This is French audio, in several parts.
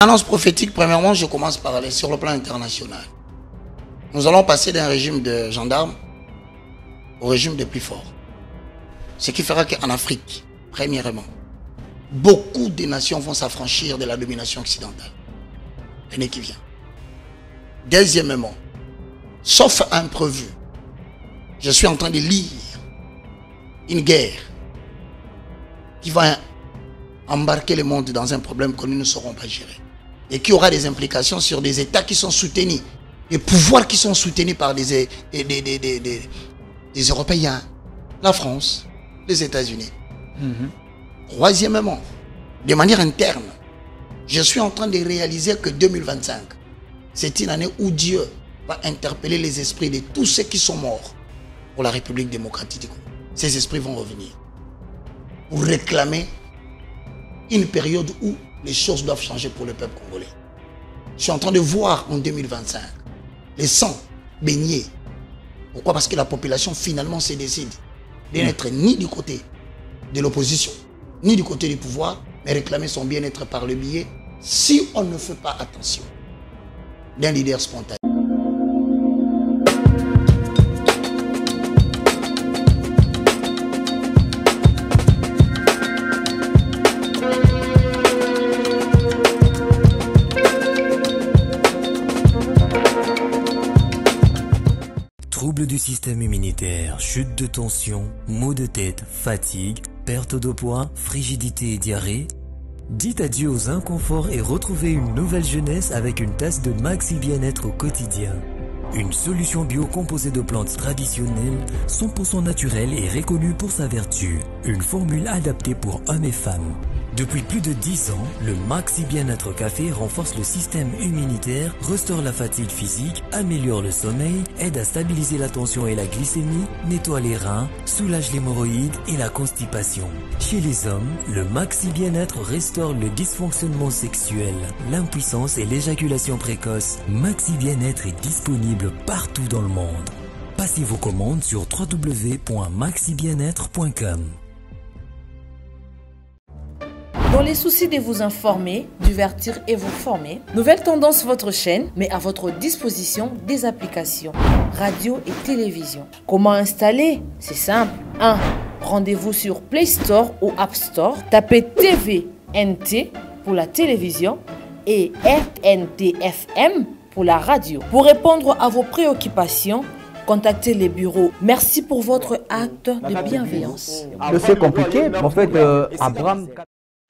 Annonce prophétique, premièrement, je commence par aller sur le plan international. Nous allons passer d'un régime de gendarmes au régime des plus forts. Ce qui fera qu'en Afrique, premièrement, beaucoup de nations vont s'affranchir de la domination occidentale. L'année qui vient. Deuxièmement, sauf imprévu, je suis en train de lire une guerre qui va embarquer le monde dans un problème que nous ne saurons pas gérer. Et qui aura des implications sur des États qui sont soutenus, des pouvoirs qui sont soutenus par des Européens, la France, les États-Unis. Troisièmement, de manière interne, je suis en train de réaliser que 2025, c'est une année où Dieu va interpeller les esprits de tous ceux qui sont morts pour la République démocratique du Congo. Ces esprits vont revenir pour réclamer une période où les choses doivent changer pour le peuple congolais. Je suis en train de voir en 2025 les sangs baignés. Pourquoi? Parce que la population finalement se décide de n'être ni du côté de l'opposition, ni du côté du pouvoir, mais réclamer son bien-être par le biais, si on ne fait pas attention, d'un leader spontané. Troubles du système immunitaire, chute de tension, maux de tête, fatigue, perte de poids, frigidité et diarrhée. Dites adieu aux inconforts et retrouvez une nouvelle jeunesse avec une tasse de Maxi Bien-être au quotidien. Une solution bio composée de plantes traditionnelles, 100% naturelle et reconnue pour sa vertu. Une formule adaptée pour hommes et femmes. Depuis plus de 10 ans, le Maxi Bien-être Café renforce le système immunitaire, restaure la fatigue physique, améliore le sommeil, aide à stabiliser la tension et la glycémie, nettoie les reins, soulage l'hémorroïde et la constipation. Chez les hommes, le Maxi Bien-être restaure le dysfonctionnement sexuel, l'impuissance et l'éjaculation précoce. Maxi Bien-être est disponible partout dans le monde. Passez vos commandes sur www.maxibienêtre.com. Dans les soucis de vous informer, divertir et vous former, Nouvelle Tendance, votre chaîne, met à votre disposition des applications, radio et télévision. Comment installer? C'est simple. 1. Rendez-vous sur Play Store ou App Store. Tapez TVNT pour la télévision et RNTFM pour la radio. Pour répondre à vos préoccupations, contactez les bureaux. Merci pour votre acte de bienveillance. C'est compliqué, en fait, Abraham...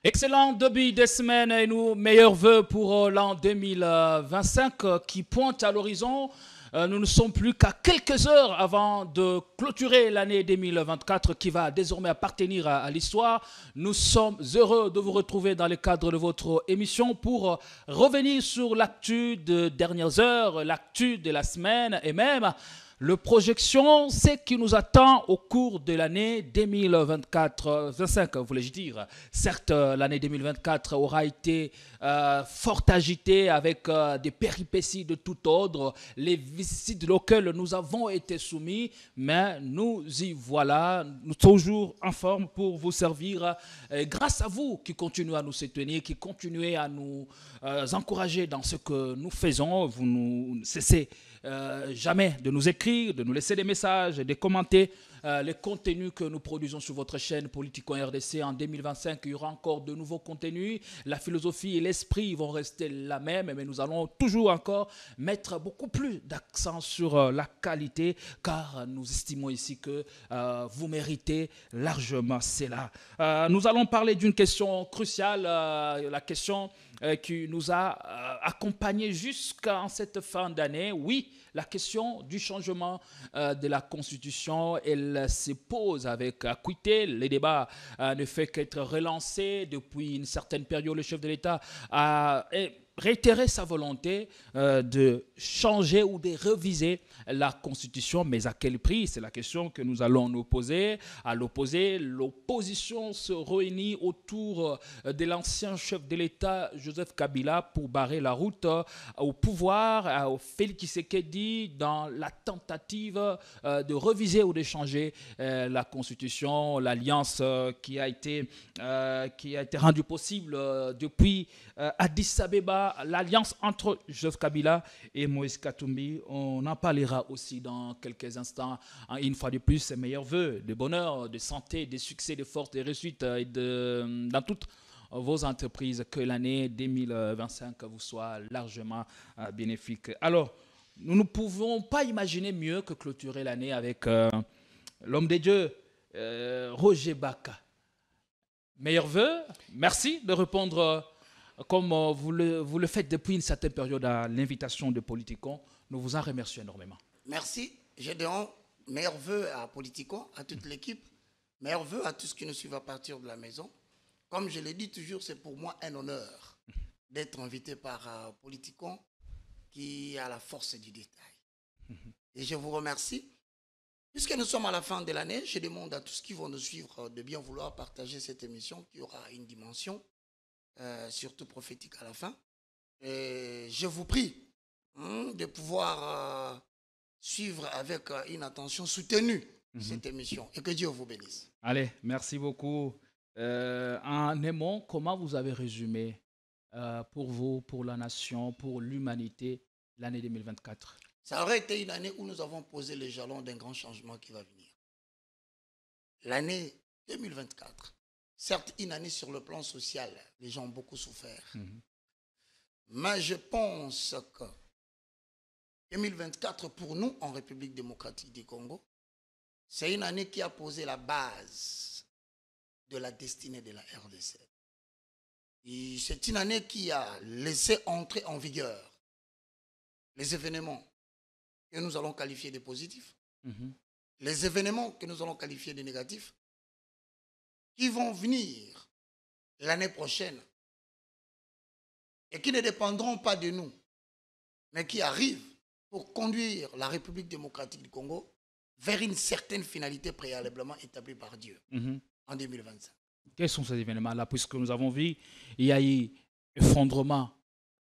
Excellent début de semaine et nos meilleurs voeux pour l'an 2025 qui pointe à l'horizon. Nous ne sommes plus qu'à quelques heures avant de clôturer l'année 2024 qui va désormais appartenir à l'histoire. Nous sommes heureux de vous retrouver dans le cadre de votre émission pour revenir sur l'actu de dernières heures, l'actu de la semaine et même le projection, c'est qui nous attend au cours de l'année 2024-25, voulais-je dire. Certes, l'année 2024 aura été fort agitée avec des péripéties de tout ordre, les vicissitudes auxquelles nous avons été soumis, mais nous y voilà, nous toujours en forme pour vous servir. Grâce à vous qui continuez à nous soutenir, qui continuez à nous encourager dans ce que nous faisons, vous ne cessez jamais de nous écrire, de nous laisser des messages, de commenter les contenus que nous produisons sur votre chaîne Politico RDC. En 2025, il y aura encore de nouveaux contenus. La philosophie et l'esprit vont rester la même, mais nous allons toujours encore mettre beaucoup plus d'accent sur la qualité, car nous estimons ici que vous méritez largement cela. Nous allons parler d'une question cruciale, la question qui nous a accompagnés jusqu'à cette fin d'année. Oui, la question du changement de la Constitution, elle se pose avec acuité. Les débats ne fait qu'être relancés depuis une certaine période. Le chef de l'État a réitéré sa volonté de changer ou de réviser la Constitution, mais à quel prix? C'est la question que nous allons nous poser. À l'opposé, l'opposition se réunit autour de l'ancien chef de l'État, Joseph Kabila, pour barrer la route au pouvoir, au Félix Tshisekedi, dans la tentative de réviser ou de changer la Constitution, l'alliance qui a été rendue possible depuis Addis Abeba, l'alliance entre Joseph Kabila et Moïse Katumbi. On en parlera aussi dans quelques instants. Une fois de plus, meilleurs vœux de bonheur, de santé, de succès, de force, de réussite et dans toutes vos entreprises. Que l'année 2025 vous soit largement bénéfique. Alors, nous ne pouvons pas imaginer mieux que clôturer l'année avec l'homme des dieux, Roger Baka. Meilleurs vœux, merci de répondre comme vous le faites depuis une certaine période à l'invitation de Politicon. Nous vous en remercions énormément. Merci. Je donne meilleurs vœux à Politicon, à toute l'équipe. Meilleurs vœux à tous ceux qui nous suivent à partir de la maison. Comme je l'ai dit toujours, c'est pour moi un honneur d'être invité par Politicon qui a la force du détail. Et je vous remercie. Puisque nous sommes à la fin de l'année, je demande à tous qui vont nous suivre de bien vouloir partager cette émission qui aura une dimension surtout prophétique à la fin. Et je vous prie de pouvoir suivre avec une attention soutenue cette émission et que Dieu vous bénisse. Allez, merci beaucoup. En un mot, comment vous avez résumé pour vous, pour la nation, pour l'humanité, l'année 2024? Ça aurait été une année où nous avons posé les jalons d'un grand changement qui va venir. L'année 2024. Certes, une année sur le plan social, les gens ont beaucoup souffert. Mais je pense que 2024, pour nous, en République démocratique du Congo, c'est une année qui a posé la base de la destinée de la RDC. Et c'est une année qui a laissé entrer en vigueur les événements que nous allons qualifier de positifs, les événements que nous allons qualifier de négatifs, qui vont venir l'année prochaine et qui ne dépendront pas de nous, mais qui arrivent pour conduire la République démocratique du Congo vers une certaine finalité préalablement établie par Dieu en 2025. Quels sont ces événements-là? Puisque nous avons vu, il y a eu effondrement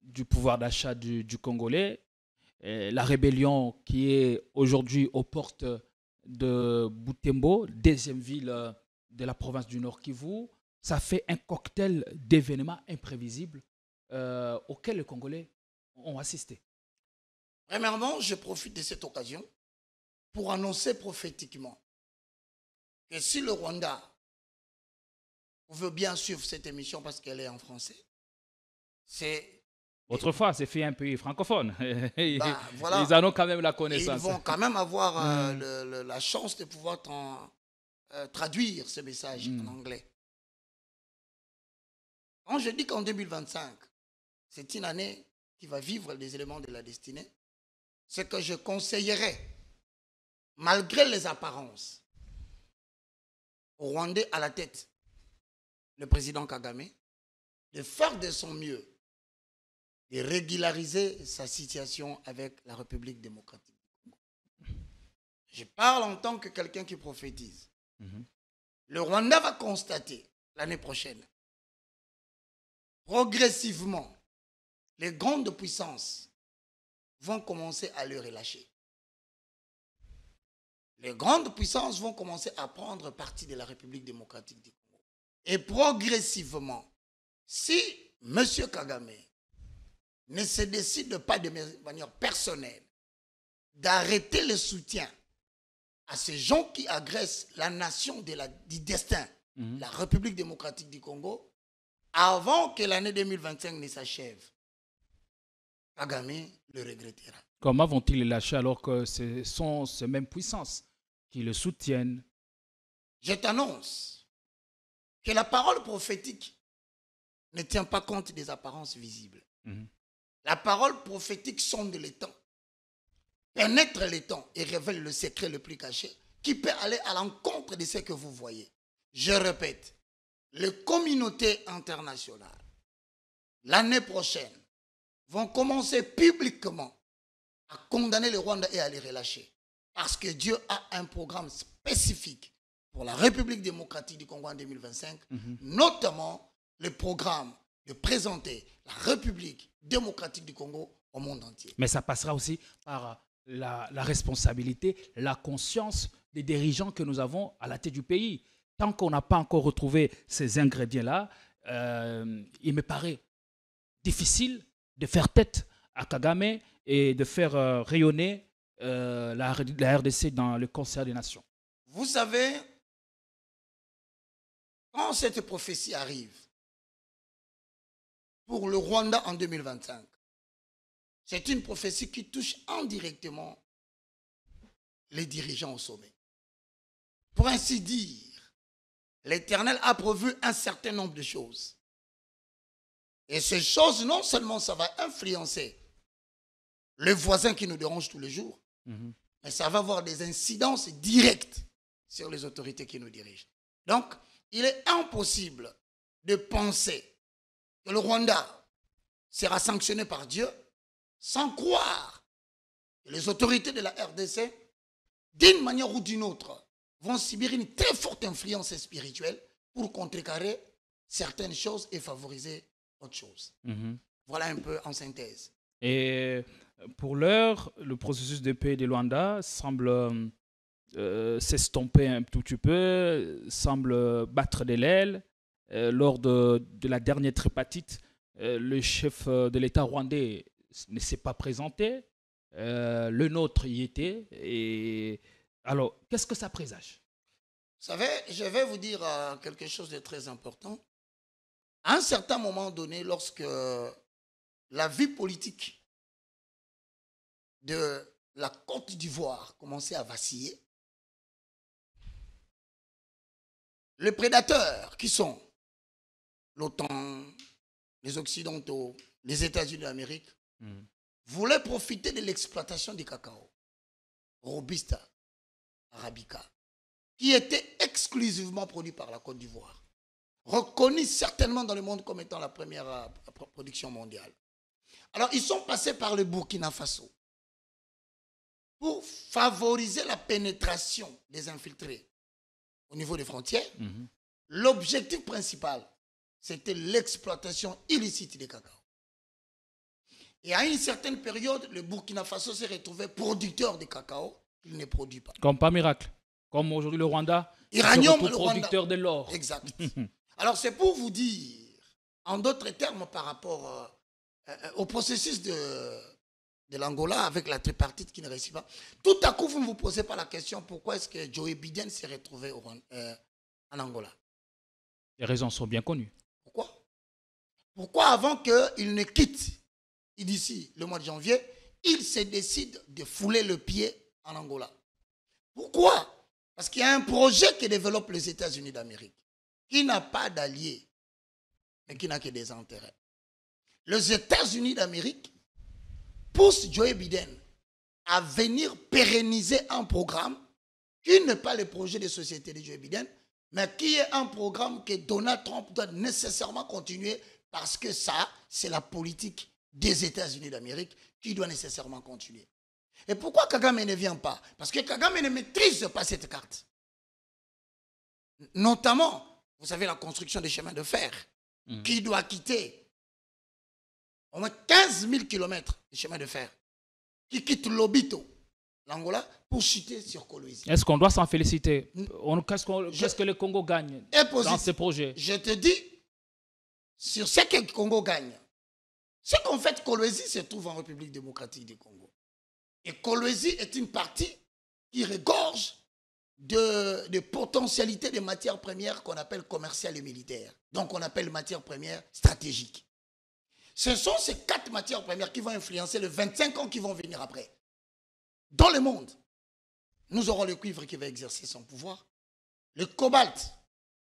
du pouvoir d'achat du Congolais, la rébellion qui est aujourd'hui aux portes de Butembo, deuxième ville de la province du Nord Kivu. Ça fait un cocktail d'événements imprévisibles auxquels les Congolais ont assisté. Premièrement, je profite de cette occasion pour annoncer prophétiquement que si le Rwanda veut bien suivre cette émission parce qu'elle est en français, c'est... Autrefois, c'est fait un pays francophone. Voilà. Ils en ont quand même la connaissance. Et ils vont quand même avoir la chance de pouvoir traduire ce message en anglais. Quand je dis qu'en 2025, c'est une année qui va vivre les éléments de la destinée, c'est que je conseillerais, malgré les apparences, au Rwandais à la tête, le président Kagame, de faire de son mieux, de régulariser sa situation avec la République démocratique du Congo. Je parle en tant que quelqu'un qui prophétise. Le Rwanda va constater l'année prochaine, progressivement, les grandes puissances vont commencer à le relâcher. Les grandes puissances vont commencer à prendre partie de la République démocratique du Congo. Et progressivement, si M. Kagame ne se décide pas de manière personnelle d'arrêter le soutien à ces gens qui agressent la nation du destin, la République démocratique du Congo, avant que l'année 2025 ne s'achève, Kagame le regrettera. Comment vont-ils le lâcher alors que ce sont ces mêmes puissances qui le soutiennent? Je t'annonce que la parole prophétique ne tient pas compte des apparences visibles. La parole prophétique sonde les temps, pénètre les temps et révèle le secret le plus caché qui peut aller à l'encontre de ce que vous voyez. Je répète, les communautés internationales, l'année prochaine, vont commencer publiquement à condamner le Rwanda et à les relâcher. Parce que Dieu a un programme spécifique pour la République démocratique du Congo en 2025, notamment le programme de présenter la République démocratique du Congo au monde entier. Mais ça passera aussi par la responsabilité, la conscience des dirigeants que nous avons à la tête du pays. Tant qu'on n'a pas encore retrouvé ces ingrédients-là, il me paraît difficile de faire tête à Kagame et de faire rayonner la RDC dans le concert des nations. Vous savez, quand cette prophétie arrive pour le Rwanda en 2025, c'est une prophétie qui touche indirectement les dirigeants au sommet. Pour ainsi dire, l'Éternel a prévu un certain nombre de choses. Et ces choses, non seulement ça va influencer le voisin qui nous dérange tous les jours, mais ça va avoir des incidences directes sur les autorités qui nous dirigent. Donc, il est impossible de penser que le Rwanda sera sanctionné par Dieu sans croire que les autorités de la RDC, d'une manière ou d'une autre, vont subir une très forte influence spirituelle pour contrecarrer certaines choses et favoriser autre chose. Voilà un peu en synthèse. Et pour l'heure, le processus de paix de Luanda semble s'estomper un tout petit peu, semble battre de l'aile. Lors de la dernière tripartite, le chef de l'État rwandais ne s'est pas présenté. Le nôtre y était. Et alors, qu'est-ce que ça présage? Vous savez, je vais vous dire quelque chose de très important. À un certain moment donné, lorsque la vie politique de la Côte d'Ivoire commençait à vaciller, les prédateurs qui sont l'OTAN, les Occidentaux, les États-Unis d'Amérique, voulaient profiter de l'exploitation du cacao, Robusta, Arabica, qui était exclusivement produit par la Côte d'Ivoire, reconnu certainement dans le monde comme étant la première production mondiale. Alors, ils sont passés par le Burkina Faso pour favoriser la pénétration des infiltrés au niveau des frontières. L'objectif principal, c'était l'exploitation illicite des cacao. Et à une certaine période, le Burkina Faso s'est retrouvé producteur de cacao qu'il ne produit pas. Comme pas miracle. Comme aujourd'hui le Rwanda, Iranium, le producteur Rwanda. de l'or. Exact. Alors c'est pour vous dire, en d'autres termes, par rapport au processus de l'Angola avec la tripartite qui ne réussit pas, tout à coup vous ne vous posez pas la question pourquoi est-ce que Joe Biden s'est retrouvé en Angola. Les raisons sont bien connues. Pourquoi avant qu'il ne quitte d'ici le mois de janvier, il se décide de fouler le pied en Angola? Pourquoi? Parce qu'il y a un projet que développe les États-Unis d'Amérique, qui n'a pas d'alliés, mais qui n'a que des intérêts. Les États-Unis d'Amérique poussent Joe Biden à venir pérenniser un programme qui n'est pas le projet de société de Joe Biden, mais qui est un programme que Donald Trump doit nécessairement continuer parce que ça, c'est la politique des États-Unis d'Amérique qui doit nécessairement continuer. Et pourquoi Kagame ne vient pas? Parce que Kagame ne maîtrise pas cette carte. Notamment, vous savez, la construction des chemins de fer qui doit quitter au moins 15 000 km de chemins de fer qui quitte Lobito, l'Angola, pour chuter sur Kolwezi. Est-ce qu'on doit s'en féliciter? Qu'est-ce que le Congo gagne dans ce projet? Je te dis, sur ce que le Congo gagne, ce qu'en fait Kolwezi se trouve en République démocratique du Congo. Et Kolwezi est une partie qui regorge de potentialités de matières premières qu'on appelle commerciales et militaires. Donc on appelle matières premières stratégiques. Ce sont ces 4 matières premières qui vont influencer les 25 ans qui vont venir après. Dans le monde, nous aurons le cuivre qui va exercer son pouvoir, le cobalt.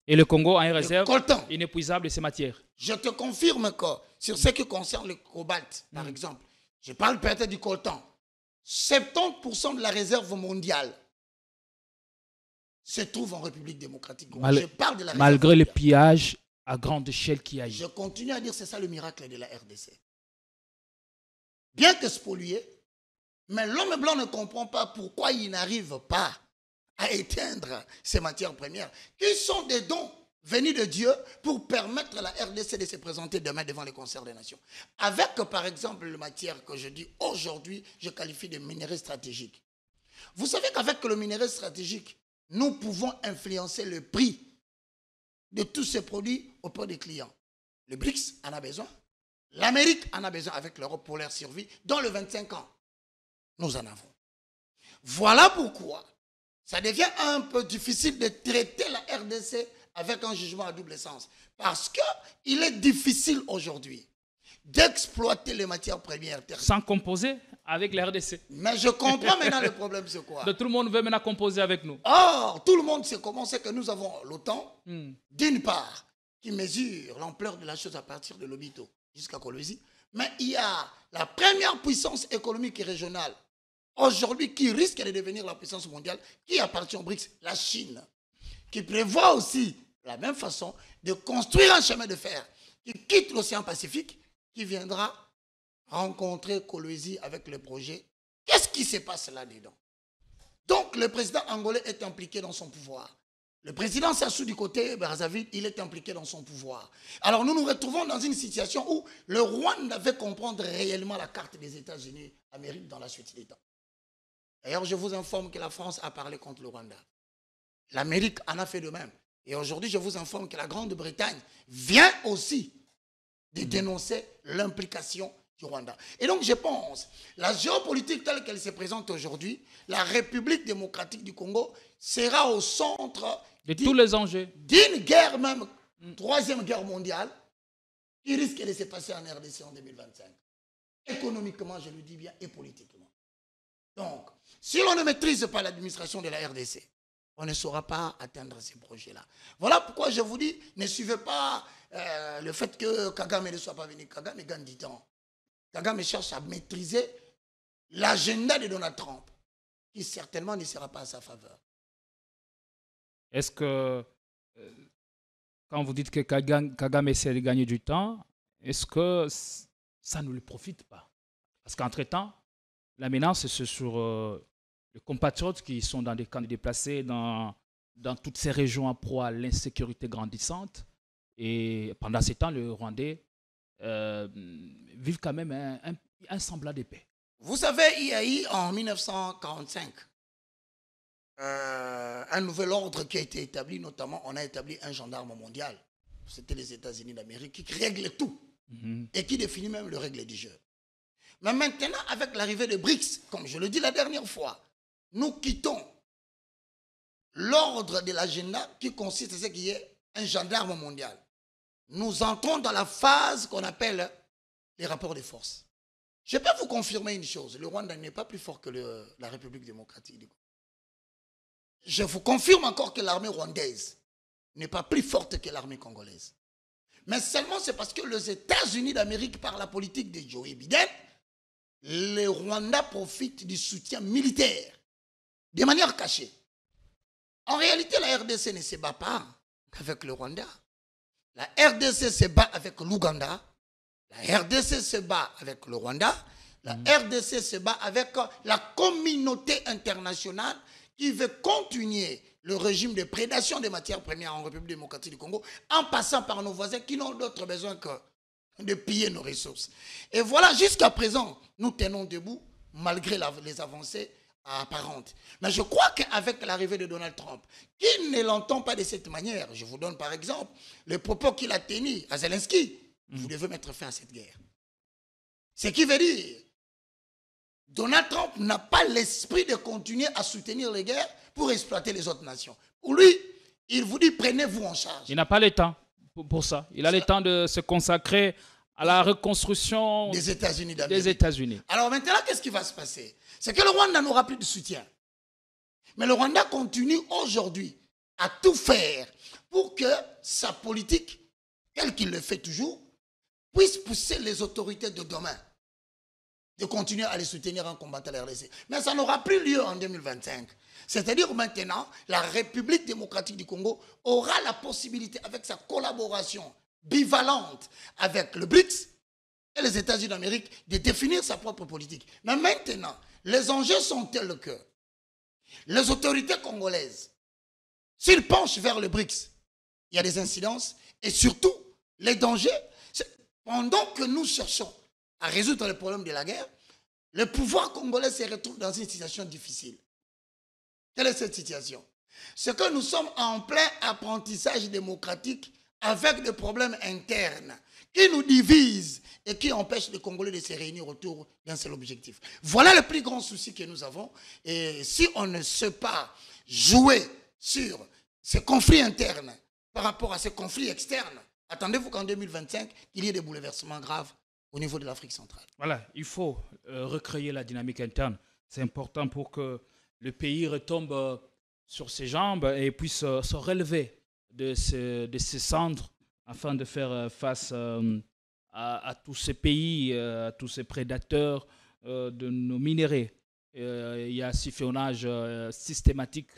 Et le Congo a une réserve coltan inépuisable de ces matières. Je te confirme que sur ce qui concerne le cobalt, par exemple, je parle peut-être du coltan, 70% de la réserve mondiale se trouve en République démocratique. Je parle de la réserve malgré mondiale. le pillage à grande échelle qu'il y a eu. Je continue à dire que c'est ça le miracle de la RDC. bien que spolié, mais l'homme blanc ne comprend pas pourquoi il n'arrive pas à éteindre ces matières premières, qui sont des dons venus de Dieu pour permettre à la RDC de se présenter demain devant les concerts des nations. Avec, par exemple, les matières que je dis aujourd'hui, je qualifie de minerais stratégiques. Vous savez qu'avec le minerai stratégique, nous pouvons influencer le prix de tous ces produits auprès des clients. Le BRICS en a besoin. L'Amérique en a besoin avec l'Europe pour leur survie. Dans les 25 ans, nous en avons. Voilà pourquoi ça devient un peu difficile de traiter la RDC avec un jugement à double sens. Parce qu'il est difficile aujourd'hui d'exploiter les matières premières. Sans composer avec la RDC. Mais je comprends maintenant le problème, c'est quoi? Tout le monde veut maintenant composer avec nous. Or, tout le monde sait comment c'est que nous avons l'OTAN, d'une part, qui mesure l'ampleur de la chose à partir de l'Obito jusqu'à Kolwezi, mais il y a la première puissance économique et régionale aujourd'hui qui risque de devenir la puissance mondiale, qui appartient au BRICS, la Chine, qui prévoit aussi, de la même façon, de construire un chemin de fer qui quitte l'océan Pacifique, qui viendra rencontrer Kolwezi avec le projet. Qu'est-ce qui se passe là-dedans? Donc, le président angolais est impliqué dans son pouvoir. Le président Sassou du côté Brazzaville, il est impliqué dans son pouvoir. Alors, nous nous retrouvons dans une situation où le Rwanda veut comprendre réellement la carte des États-Unis d'Amérique dans la suite des temps. D'ailleurs, je vous informe que la France a parlé contre le Rwanda. L'Amérique en a fait de même. Et aujourd'hui, je vous informe que la Grande-Bretagne vient aussi de dénoncer l'implication du Rwanda. Et donc, je pense, la géopolitique telle qu'elle se présente aujourd'hui, la République démocratique du Congo sera au centre de tous les enjeux d'une guerre, même troisième guerre mondiale, qui risque de se passer en RDC en 2025. Économiquement, je le dis bien, et politiquement. Donc, si l'on ne maîtrise pas l'administration de la RDC, on ne saura pas atteindre ces projets-là. Voilà pourquoi je vous dis, ne suivez pas le fait que Kagame ne soit pas venu. Kagame gagne du temps. Kagame cherche à maîtriser l'agenda de Donald Trump, qui certainement ne sera pas à sa faveur. Est-ce que, quand vous dites que Kagame essaie de gagner du temps, est-ce que ça ne lui profite pas? Parce qu'entre-temps, la menace, c'est sur les compatriotes qui sont dans des camps de déplacés, dans toutes ces régions en proie à l'insécurité grandissante. Et pendant ce temps, les Rwandais vivent quand même un semblant de paix. Vous savez, il y a eu en 1945 un nouvel ordre qui a été établi, notamment on a établi un gendarme mondial. C'était les États-Unis d'Amérique qui règle tout et qui définit même les règles du jeu. Mais maintenant, avec l'arrivée de BRICS, comme je le dis la dernière fois, nous quittons l'ordre de l'agenda qui consiste à ce qu'il y ait un gendarme mondial. Nous entrons dans la phase qu'on appelle les rapports de force. Je peux vous confirmer une chose, le Rwanda n'est pas plus fort que la République démocratique du Congo. Je vous confirme encore que l'armée rwandaise n'est pas plus forte que l'armée congolaise. Mais seulement c'est parce que les États-Unis d'Amérique, par la politique de Joe Biden, le Rwanda profite du soutien militaire de manière cachée. En réalité, la RDC ne se bat pas avec le Rwanda. La RDC se bat avec l'Ouganda. La RDC se bat avec le Rwanda. La RDC se bat avec la communauté internationale qui veut continuer le régime de prédation des matières premières en République démocratique du Congo en passant par nos voisins qui n'ont d'autre besoin que de piller nos ressources. Et voilà, jusqu'à présent, nous tenons debout malgré les avancées apparentes. Mais je crois qu'avec l'arrivée de Donald Trump, qui ne l'entend pas de cette manière, je vous donne par exemple le propos qu'il a tenu à Zelensky, vous devez mettre fin à cette guerre. Ce qui veut dire, Donald Trump n'a pas l'esprit de continuer à soutenir les guerres pour exploiter les autres nations. Pour lui, il vous dit, prenez-vous en charge. Il n'a pas le temps pour ça. Il a le temps de se consacrer à la reconstruction des États-Unis d'Amérique. Alors maintenant, qu'est-ce qui va se passer? C'est que le Rwanda n'aura plus de soutien. Mais le Rwanda continue aujourd'hui à tout faire pour que sa politique, telle qu'il le fait toujours, puisse pousser les autorités de demain de continuer à les soutenir en combattant la RDC. Mais ça n'aura plus lieu en 2025. C'est-à-dire maintenant, la République démocratique du Congo aura la possibilité, avec sa collaboration bivalente avec le BRICS, et les États-Unis d'Amérique de définir sa propre politique. Mais maintenant, les enjeux sont tels que les autorités congolaises, s'ils penchent vers le BRICS, il y a des incidences et surtout les dangers. Pendant que nous cherchons à résoudre le problème de la guerre, le pouvoir congolais se retrouve dans une situation difficile. Quelle est cette situation? C'est que nous sommes en plein apprentissage démocratique avec des problèmes internes qui nous divisent et qui empêchent les Congolais de se réunir autour d'un seul objectif. Voilà le plus grand souci que nous avons. Et si on ne sait pas jouer sur ces conflits internes par rapport à ces conflits externes, attendez-vous qu'en 2025, il y ait des bouleversements graves au niveau de l'Afrique centrale. Voilà, il faut recréer la dynamique interne. C'est important pour que le pays retombe sur ses jambes et puisse se relever de ses cendres afin de faire face à tous ces pays, à tous ces prédateurs de nos minéraux. Il y a un siphonnage systématique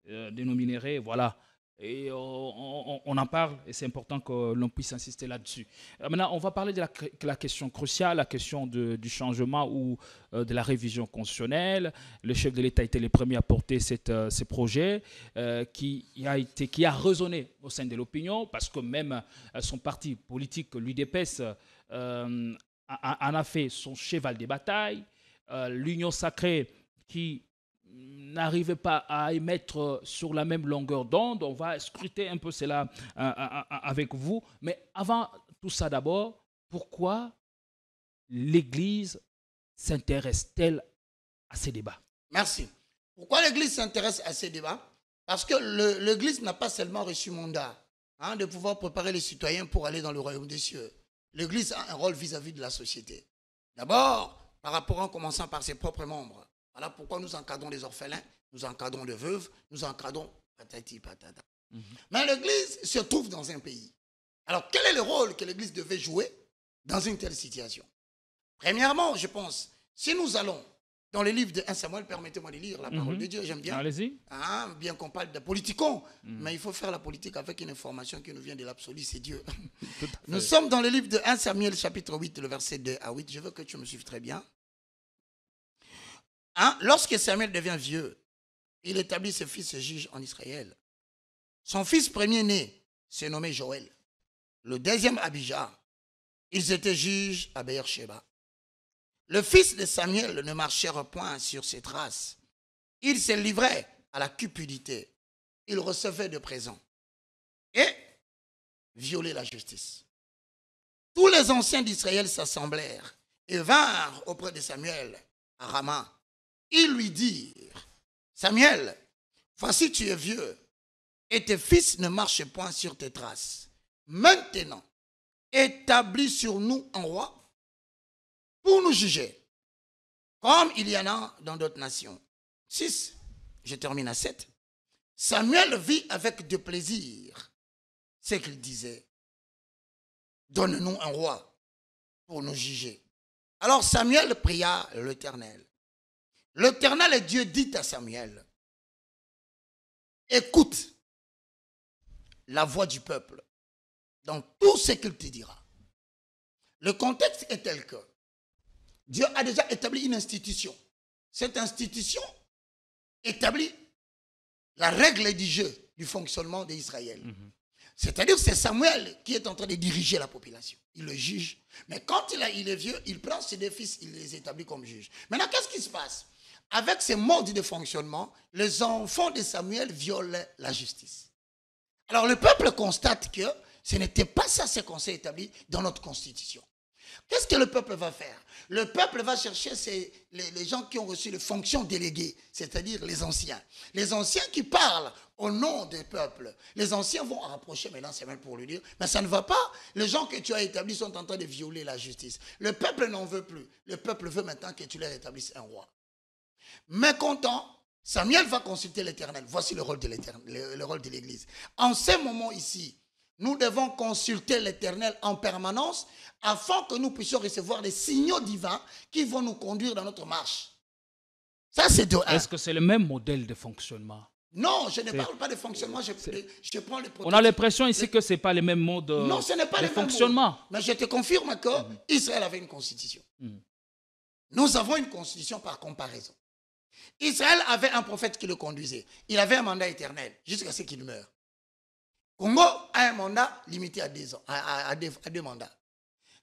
de nos minéraux, voilà. Et on en parle et c'est important que l'on puisse insister là-dessus. Maintenant, on va parler de la question cruciale, la question du changement ou de la révision constitutionnelle. Le chef de l'État a été le premier à porter ce projet qui a résonné au sein de l'opinion parce que même son parti politique, l'UDPS, en a fait son cheval de bataille. L'Union sacrée qui n'arrivez pas à y mettre sur la même longueur d'onde. On va scruter un peu cela avec vous. Mais avant tout ça d'abord, pourquoi l'Église s'intéresse-t-elle à ces débats? Merci. Pourquoi l'Église s'intéresse à ces débats? Parce que l'Église n'a pas seulement reçu mandat de pouvoir préparer les citoyens pour aller dans le royaume des cieux. L'Église a un rôle vis-à-vis de la société. D'abord, par rapport en commençant par ses propres membres. Voilà pourquoi nous encadrons les orphelins, nous encadrons les veuves, nous encadrons patati patata. Mais l'Église se trouve dans un pays. Alors, quel est le rôle que l'Église devait jouer dans une telle situation? Premièrement, je pense, si nous allons dans le livre de 1 Samuel, permettez-moi de lire la parole de Dieu, j'aime bien. Allez-y. Bien qu'on parle de politicon, mais il faut faire la politique avec une information qui nous vient de l'absolu, c'est Dieu. Nous sommes dans le livre de 1 Samuel, chapitre 8, le verset 2 à 8. Je veux que tu me suives très bien. Lorsque Samuel devient vieux, il établit ses fils juges en Israël. Son fils premier-né s'est nommé Joël. Le deuxième Abijah. Ils étaient juges à Beersheba. Le fils de Samuel ne marchait point sur ses traces. Il se livrait à la cupidité. Il recevait de présents et violait la justice. Tous les anciens d'Israël s'assemblèrent et vinrent auprès de Samuel à Rama. Ils lui dirent, Samuel, voici tu es vieux, et tes fils ne marchent point sur tes traces. Maintenant, établis sur nous un roi pour nous juger, comme il y en a dans d'autres nations. 6, je termine à 7. Samuel vit avec de plaisir ce qu'il disait. Donne-nous un roi pour nous juger. Alors Samuel pria l'Éternel. L'Éternel et Dieu dit à Samuel, écoute la voix du peuple dans tout ce qu'il te dira. Le contexte est tel que Dieu a déjà établi une institution. Cette institution établit la règle du jeu du fonctionnement d'Israël. C'est-à-dire que c'est Samuel qui est en train de diriger la population. Il le juge. Mais quand il est vieux, il prend ses deux fils, il les établit comme juges. Maintenant, qu'est-ce qui se passe? Avec ces modes de fonctionnement, les enfants de Samuel violent la justice. Alors le peuple constate que ce n'était pas ça ce qu'on s'est établi dans notre constitution. Qu'est-ce que le peuple va faire? Le peuple va chercher les gens qui ont reçu les fonctions déléguées, c'est-à-dire les anciens. Les anciens qui parlent au nom des peuples. Les anciens vont rapprocher maintenant Samuel pour lui dire, mais ça ne va pas. Les gens que tu as établis sont en train de violer la justice. Le peuple n'en veut plus. Le peuple veut maintenant que tu leur établisses un roi. Mécontent, Samuel va consulter l'Éternel. Voici le rôle de l'Éternel, le rôle de l'Église. En ce moment ici, nous devons consulter l'Éternel en permanence afin que nous puissions recevoir des signaux divins qui vont nous conduire dans notre marche. Ça, c'est de 1. Est-ce que c'est le même modèle de fonctionnement? Non, je ne parle pas de fonctionnement, je prends les On a l'impression ici que ce n'est pas les mêmes modes non, ce n'est pas de les fonctionnement. Mêmes mots. Mais je te confirme que Israël avait une constitution. Nous avons une constitution par comparaison. Israël avait un prophète qui le conduisait. Il avait un mandat éternel jusqu'à ce qu'il meure. Congo a un mandat limité à 2 ans, à 2 mandats.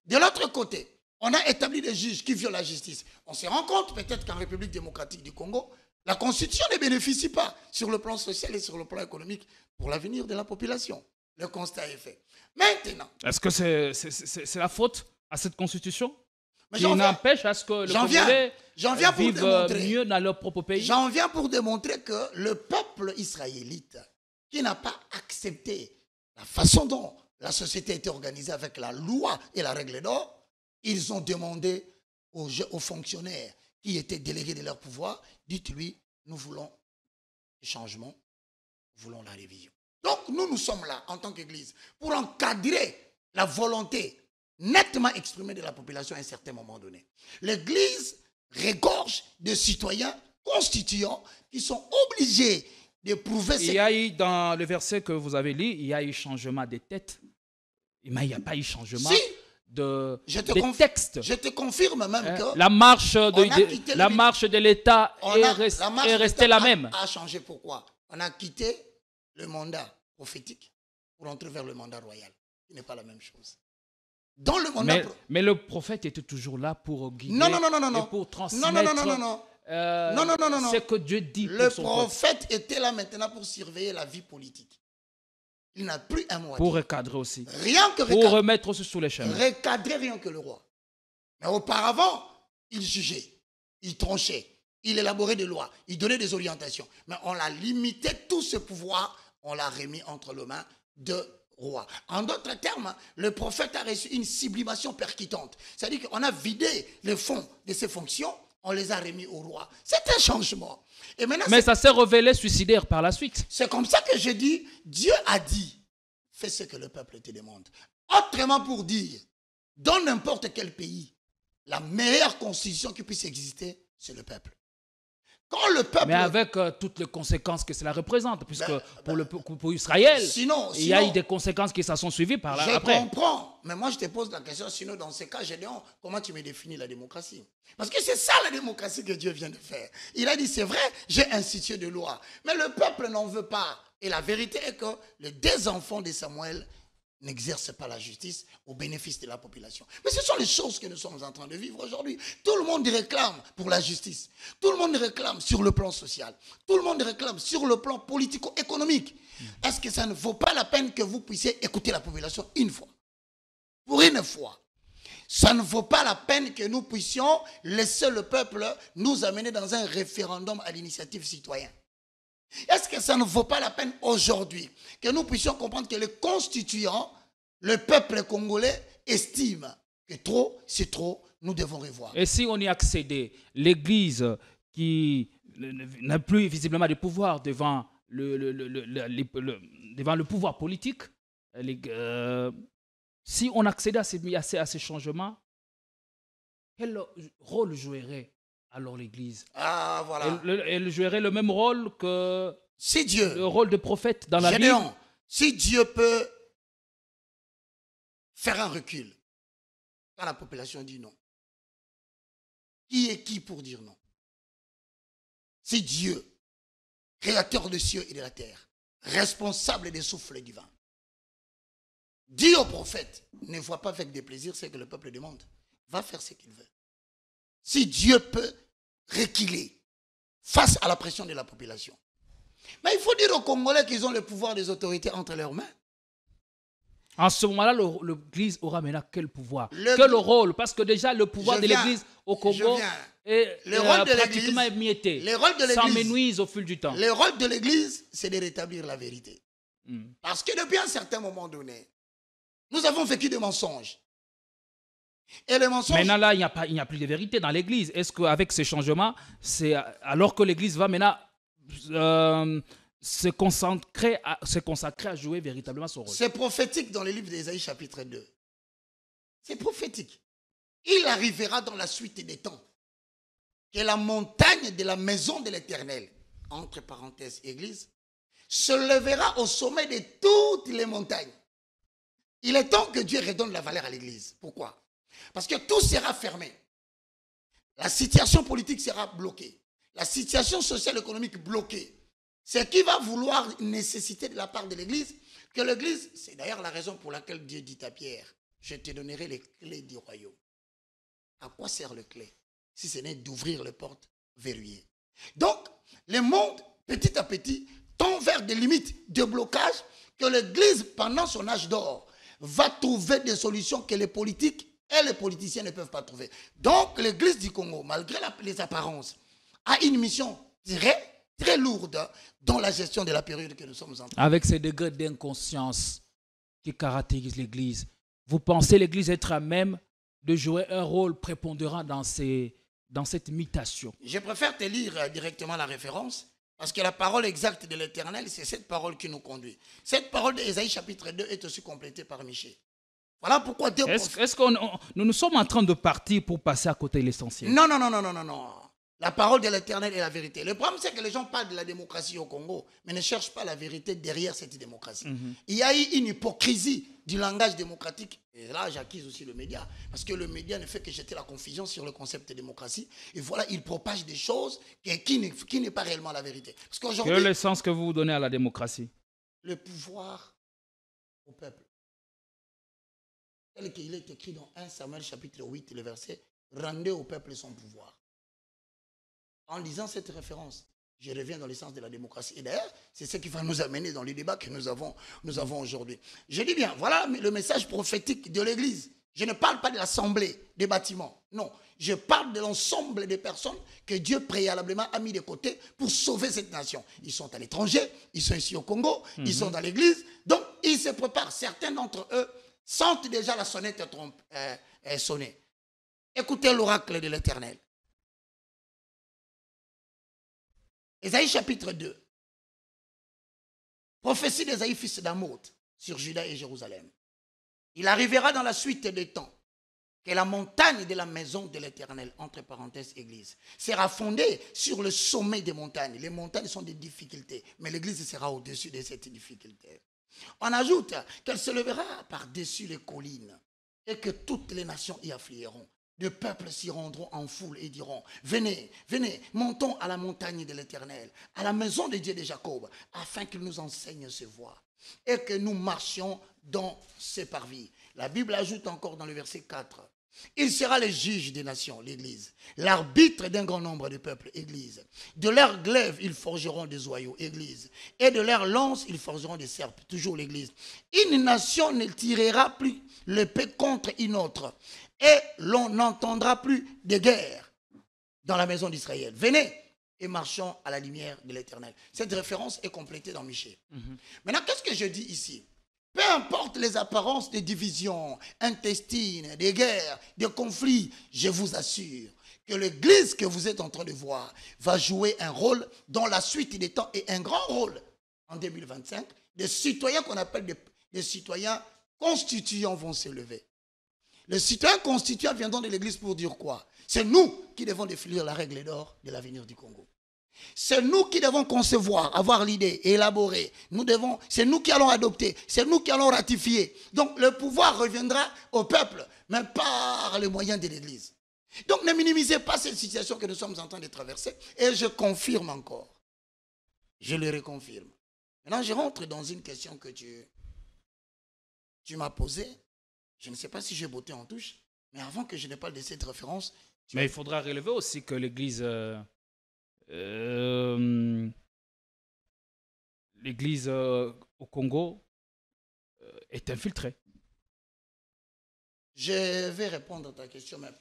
De l'autre côté, on a établi des juges qui violent la justice. On se rend compte peut-être qu'en République démocratique du Congo, la constitution ne bénéficie pas sur le plan social et sur le plan économique pour l'avenir de la population. Le constat est fait. Maintenant... Est-ce que c'est la faute à cette constitution qui n'empêche à ce que le Congolais vivent mieux dans leur propre pays? J'en viens pour démontrer que le peuple israélite, qui n'a pas accepté la façon dont la société était organisée avec la loi et la règle d'or, ils ont demandé aux fonctionnaires qui étaient délégués de leur pouvoir, dites-lui, nous voulons le changement, nous voulons la révision. Donc nous sommes là en tant qu'Église pour encadrer la volonté nettement exprimée de la population à un certain moment donné. L'Église regorge de citoyens constituants qui sont obligés de prouver... Il y a eu, dans le verset que vous avez lu, il y a eu changement des têtes. Mais il n'y a pas eu changement des textes. Je te confirme même que... La marche de l'État est restée la même. A changé pourquoi? On a quitté le mandat prophétique pour entrer vers le mandat royal. Ce n'est pas la même chose. Dans le mandat mais le prophète était toujours là pour guider et pour transmettre ce que Dieu dit pour son peuple. Le prophète était là maintenant pour surveiller la vie politique. Il n'a plus un mot à dire. Pour recadrer aussi. Rien que pour remettre aussi sous les chemins. Recadrer rien que le roi. Mais auparavant, il jugeait, il tranchait, il élaborait des lois, il donnait des orientations. Mais on l'a limité, tout ce pouvoir, on l'a remis entre les mains de roi. En d'autres termes, le prophète a reçu une sublimation percutante. C'est-à-dire qu'on a vidé les fonds de ses fonctions, on les a remis au roi. C'est un changement. Et maintenant, mais ça s'est révélé suicidaire par la suite. C'est comme ça que je dis, Dieu a dit, fais ce que le peuple te demande. Autrement pour dire, dans n'importe quel pays, la meilleure constitution qui puisse exister, c'est le peuple. Quand le peuple... Mais avec toutes les conséquences que cela représente, puisque pour Israël, il y a eu des conséquences qui s'en sont suivies par là après. Je comprends, mais moi je te pose la question, sinon dans ce cas, Gédéon, comment tu me définis la démocratie? Parce que c'est ça la démocratie que Dieu vient de faire. Il a dit, c'est vrai, j'ai institué de loi, mais le peuple n'en veut pas. Et la vérité est que les 2 enfants de Samuel n'exercent pas la justice au bénéfice de la population. Mais ce sont les choses que nous sommes en train de vivre aujourd'hui. Tout le monde réclame pour la justice. Tout le monde réclame sur le plan social. Tout le monde réclame sur le plan politico-économique. Est-ce que ça ne vaut pas la peine que vous puissiez écouter la population une fois? Pour une fois. Ça ne vaut pas la peine que nous puissions laisser le peuple nous amener dans un référendum à l'initiative citoyenne. Est-ce que ça ne vaut pas la peine aujourd'hui que nous puissions comprendre que les constituants, le peuple congolais estime que trop, c'est trop, nous devons revoir. Et si on y accédait, l'Église qui n'a plus visiblement de pouvoir devant devant le pouvoir politique, si on accédait à ces changements, quel rôle jouerait alors l'Église? Ah, voilà. Elle jouerait le même rôle que le rôle de prophète dans la Bible. Si Dieu peut faire un recul quand la population dit non, qui est qui pour dire non? Si Dieu, créateur des cieux et de la terre, responsable des souffles divins, dit au prophète, ne vois pas avec des plaisirs ce que le peuple demande, va faire ce qu'il veut. Si Dieu peut reculer face à la pression de la population. Mais il faut dire aux Congolais qu'ils ont le pouvoir des autorités entre leurs mains. En ce moment-là, l'Église aura maintenant quel pouvoir? Quel rôle? Parce que déjà, le pouvoir de l'Église au Congo est pratiquement émietté, sans ménuise au fil du temps. Le rôle de l'Église, c'est de rétablir la vérité. Parce que depuis un certain moment donné, nous avons vécu des mensonges. Et les mensonges... Maintenant, là, il n'y a plus de vérité dans l'Église. Est-ce qu'avec ces changements, c'est alors que l'Église va maintenant se consacrer à jouer véritablement son rôle? C'est prophétique dans le livre d'Ésaïe chapitre 2. C'est prophétique. Il arrivera dans la suite des temps que la montagne de la maison de l'Éternel, entre parenthèses Église, se lèvera au sommet de toutes les montagnes. Il est temps que Dieu redonne la valeur à l'église. Pourquoi? Parce que tout sera fermé. La situation politique sera bloquée. La situation sociale et économique bloquée. Ce qui va vouloir nécessiter de la part de l'église, que l'église, c'est d'ailleurs la raison pour laquelle Dieu dit à Pierre, je te donnerai les clés du royaume. À quoi sert le clé? Si ce n'est d'ouvrir les portes verrouillées. Donc, le monde, petit à petit, tend vers des limites de blocage que l'église, pendant son âge d'or, va trouver des solutions que les politiques et les politiciens ne peuvent pas trouver. Donc, l'église du Congo, malgré les apparences, a une mission très lourde dans la gestion de la période que nous sommes en train. Avec ces degrés d'inconscience qui caractérisent l'église, vous pensez l'église être à même de jouer un rôle prépondérant dans cette mutation? Je préfère te lire directement la référence, parce que la parole exacte de l'Éternel, c'est cette parole qui nous conduit. Cette parole d'Ésaïe chapitre 2 est aussi complétée par Michée. Voilà pourquoi Dieu... Est-ce que nous sommes en train de partir pour passer à côté de l'essentiel? Non. La parole de l'Éternel est la vérité. Le problème, c'est que les gens parlent de la démocratie au Congo, mais ne cherchent pas la vérité derrière cette démocratie. Il y a eu une hypocrisie du langage démocratique. Et là, j'accuse aussi le média. Parce que le média ne fait que jeter la confusion sur le concept de démocratie. Et voilà, il propage des choses qui n'est pas réellement la vérité. Parce qu'aujourd'hui... Quel est le sens que vous donnez à la démocratie? Le pouvoir au peuple. Tel qu'il est écrit dans 1 Samuel chapitre 8, le verset « Rendez au peuple son pouvoir ». En lisant cette référence, je reviens dans l'essence de la démocratie. Et d'ailleurs, c'est ce qui va nous amener dans les débats que nous avons aujourd'hui. Je dis bien, voilà le message prophétique de l'Église. Je ne parle pas de l'assemblée, des bâtiments. Non, je parle de l'ensemble des personnes que Dieu préalablement a mis de côté pour sauver cette nation. Ils sont à l'étranger, ils sont ici au Congo, ils sont dans l'Église. Donc, ils se préparent. Certains d'entre eux sentent déjà la sonnette sonner. Écoutez l'oracle de l'Éternel. Ésaïe chapitre 2. Prophétie d'Ésaïe fils d'Amoth sur Juda et Jérusalem. Il arrivera dans la suite des temps que la montagne de la maison de l'Éternel, entre parenthèses église, sera fondée sur le sommet des montagnes. Les montagnes sont des difficultés, mais l'église sera au-dessus de cette difficulté. On ajoute qu'elle se lèvera par-dessus les collines et que toutes les nations y afflueront. Les peuples s'y rendront en foule et diront, venez, venez, montons à la montagne de l'Éternel, à la maison de Dieu de Jacob, afin qu'il nous enseigne ses voies et que nous marchions dans ses parvis. La Bible ajoute encore dans le verset 4, il sera le juge des nations, l'Église, l'arbitre d'un grand nombre de peuples, Église. De leurs glaives, ils forgeront des oyaux, Église. Et de leurs lances, ils forgeront des serpes, toujours l'Église. Une nation ne tirera plus l'épée contre une autre. Et l'on n'entendra plus de guerre dans la maison d'Israël. Venez et marchons à la lumière de l'Éternel. Cette référence est complétée dans Michée. Maintenant, qu'est-ce que je dis ici? Peu importe les apparences de divisions intestines, des guerres, des conflits, je vous assure que l'église que vous êtes en train de voir va jouer un rôle dans la suite des temps et un grand rôle en 2025. Des citoyens qu'on appelle des citoyens constituants vont se lever. Les citoyens constituants viendront de l'église pour dire quoi? C'est nous qui devons définir la règle d'or de l'avenir du Congo. C'est nous qui devons concevoir, avoir l'idée, élaborer. C'est nous qui allons adopter, c'est nous qui allons ratifier. Donc le pouvoir reviendra au peuple, mais par les moyens de l'église. Donc ne minimisez pas cette situation que nous sommes en train de traverser. Et je confirme encore. Je le reconfirme. Maintenant, je rentre dans une question que tu m'as posée. Je ne sais pas si j'ai botté en touche, mais avant que je ne parle de cette référence... Mais il faudra relever aussi que l'Église au Congo est infiltrée. Je vais répondre à ta question, mais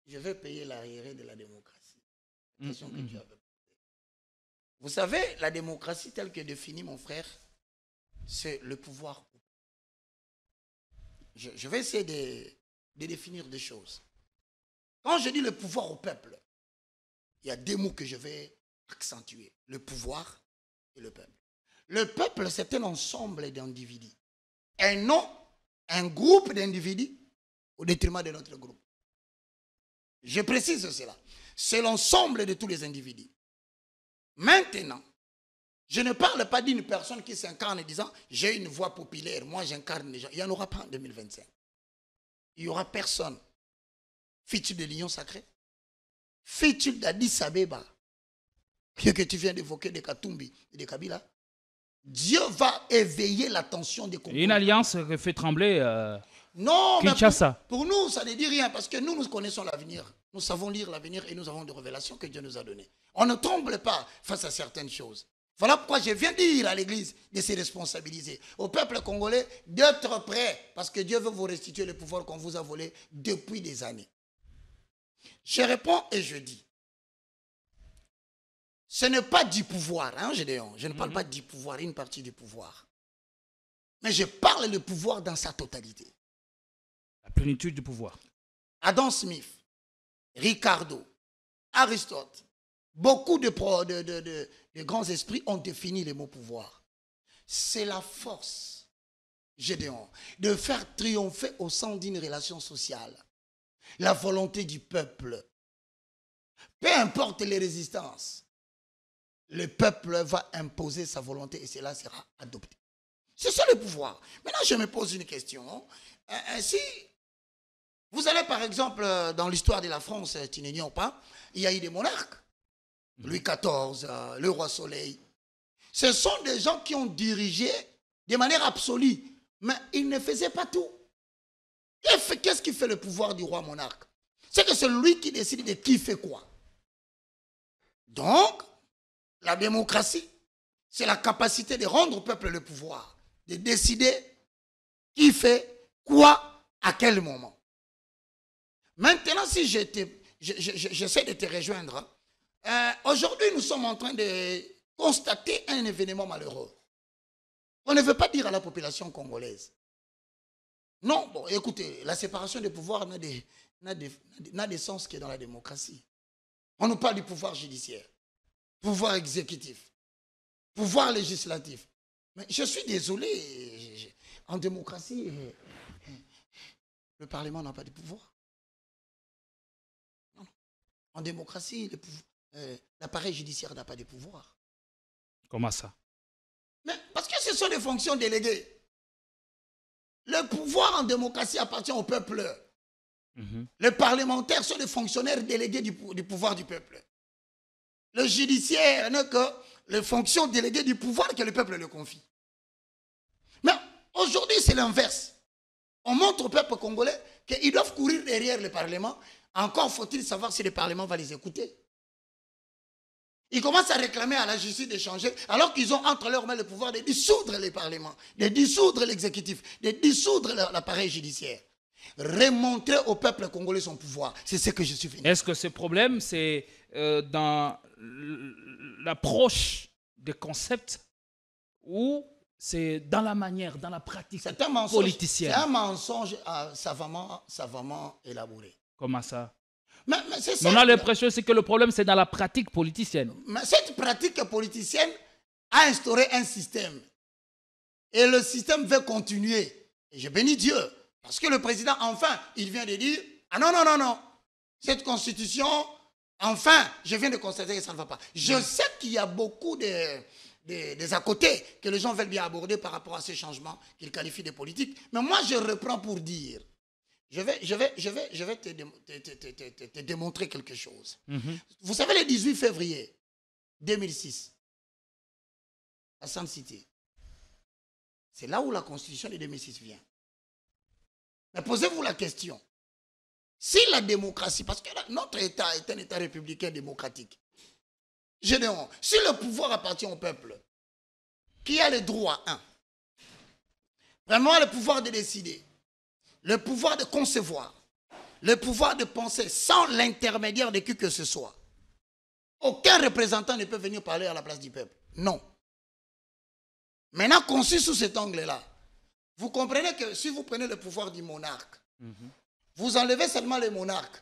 je vais payer l'arriéré de la démocratie. La question que tu avais posée. Vous savez, la démocratie telle que définie, mon frère, c'est le pouvoir. Je vais essayer de définir des choses. Quand je dis le pouvoir au peuple, il y a deux mots que je vais accentuer. Le pouvoir et le peuple. Le peuple, c'est un ensemble d'individus. Et non un groupe d'individus au détriment de notre groupe. Je précise cela. C'est l'ensemble de tous les individus. Maintenant, Je ne parle pas d'une personne qui s'incarne en disant « j'ai une voix populaire, moi j'incarne les gens ». Il n'y en aura pas en 2025. Il n'y aura personne. Fils-tu de l'Union sacrée? Fils-tu d'Addis Abeba? Que tu viens d'évoquer de Katumbi et de Kabila? Dieu va éveiller l'attention des Congolais. Une alliance qui fait trembler non, Kinshasa. Mais pour nous, ça ne dit rien parce que nous connaissons l'avenir. Nous savons lire l'avenir et nous avons des révélations que Dieu nous a données. On ne tremble pas face à certaines choses. Voilà pourquoi je viens dire à l'Église de se responsabiliser. Au peuple congolais d'être prêt parce que Dieu veut vous restituer le pouvoir qu'on vous a volé depuis des années. Je réponds et je dis. Ce n'est pas du pouvoir, hein, Gédéon. Je ne parle pas du pouvoir, une partie du pouvoir. Mais je parle du pouvoir dans sa totalité. La plénitude du pouvoir. Adam Smith, Ricardo, Aristote, beaucoup de grands esprits ont défini le mot pouvoir. C'est la force, Gédéon, de faire triompher au sein d'une relation sociale la volonté du peuple. Peu importe les résistances. Le peuple va imposer sa volonté et cela sera adopté. C'est ça le pouvoir. Maintenant, je me pose une question. Si vous allez par exemple dans l'histoire de la France, tu n'ignores pas, il y a eu des monarques. Louis XIV, le roi Soleil. Ce sont des gens qui ont dirigé de manière absolue, mais ils ne faisaient pas tout. Qu'est-ce qui fait le pouvoir du roi monarque? C'est que c'est lui qui décide de qui fait quoi. Donc, la démocratie, c'est la capacité de rendre au peuple le pouvoir, de décider qui fait quoi à quel moment. Maintenant, si j'essaie de te rejoindre, aujourd'hui, nous sommes en train de constater un événement malheureux. On ne veut pas dire à la population congolaise. Non, bon, écoutez, la séparation des pouvoirs n'a de sens que dans la démocratie. On nous parle du pouvoir judiciaire. Pouvoir exécutif, pouvoir législatif. Mais je suis désolé, en démocratie, le Parlement n'a pas de pouvoir. Non. En démocratie, l'appareil judiciaire n'a pas de pouvoir. Comment ça? Mais parce que ce sont des fonctions déléguées. Le pouvoir en démocratie appartient au peuple. Les parlementaires sont des fonctionnaires délégués du pouvoir du peuple. Le judiciaire n'est que les fonctions déléguées du pouvoir que le peuple le confie. Mais aujourd'hui, c'est l'inverse. On montre au peuple congolais qu'ils doivent courir derrière le Parlement. Encore faut-il savoir si le Parlement va les écouter. Ils commencent à réclamer à la justice de changer, alors qu'ils ont entre leurs mains le pouvoir de dissoudre les parlements, de dissoudre l'exécutif, de dissoudre l'appareil judiciaire. Remontrer au peuple congolais son pouvoir. C'est ce que je suis venu. Est-ce que ce problème, c'est dans l'approche des concepts ou c'est dans la manière, dans la pratique politicienne? C'est un mensonge savamment élaboré. Comment ça? Mais on a l'impression que le problème, c'est dans la pratique politicienne. Mais cette pratique politicienne a instauré un système. Et le système veut continuer. Et je bénis Dieu. Parce que le président, enfin, il vient de dire « Ah non, non, non, non. Cette constitution, enfin, je viens de constater que ça ne va pas. » Je sais qu'il y a beaucoup des à côté que les gens veulent bien aborder par rapport à ces changements qu'ils qualifient de politiques. Mais moi, je reprends pour dire, je vais te démontrer quelque chose. Vous savez, le 18 février 2006, à San City, c'est là où la constitution de 2006 vient. Mais posez-vous la question. Si la démocratie, parce que notre État est un État républicain démocratique, Gédéon, si le pouvoir appartient au peuple, qui a le droit, vraiment le pouvoir de décider, le pouvoir de concevoir, le pouvoir de penser sans l'intermédiaire de qui que ce soit, aucun représentant ne peut venir parler à la place du peuple. Non. Maintenant, conçu sous cet angle-là, vous comprenez que si vous prenez le pouvoir du monarque, vous enlevez seulement le monarque,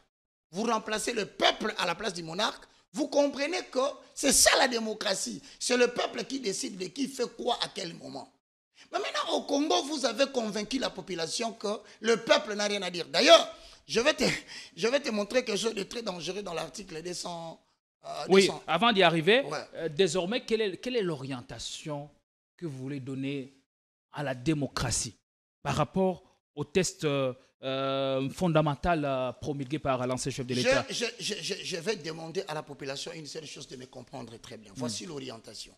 vous remplacez le peuple à la place du monarque, vous comprenez que c'est ça la démocratie. C'est le peuple qui décide de qui fait quoi à quel moment. Mais maintenant, au Congo, vous avez convaincu la population que le peuple n'a rien à dire. D'ailleurs, je vais te montrer quelque chose de très dangereux dans l'article 200, Oui, avant d'y arriver, Ouais. désormais, quelle est l'orientation que vous voulez donner à la démocratie par rapport au test fondamental promulgué par l'ancien chef de l'État? Je vais demander à la population une seule chose de me comprendre très bien. Voici l'orientation.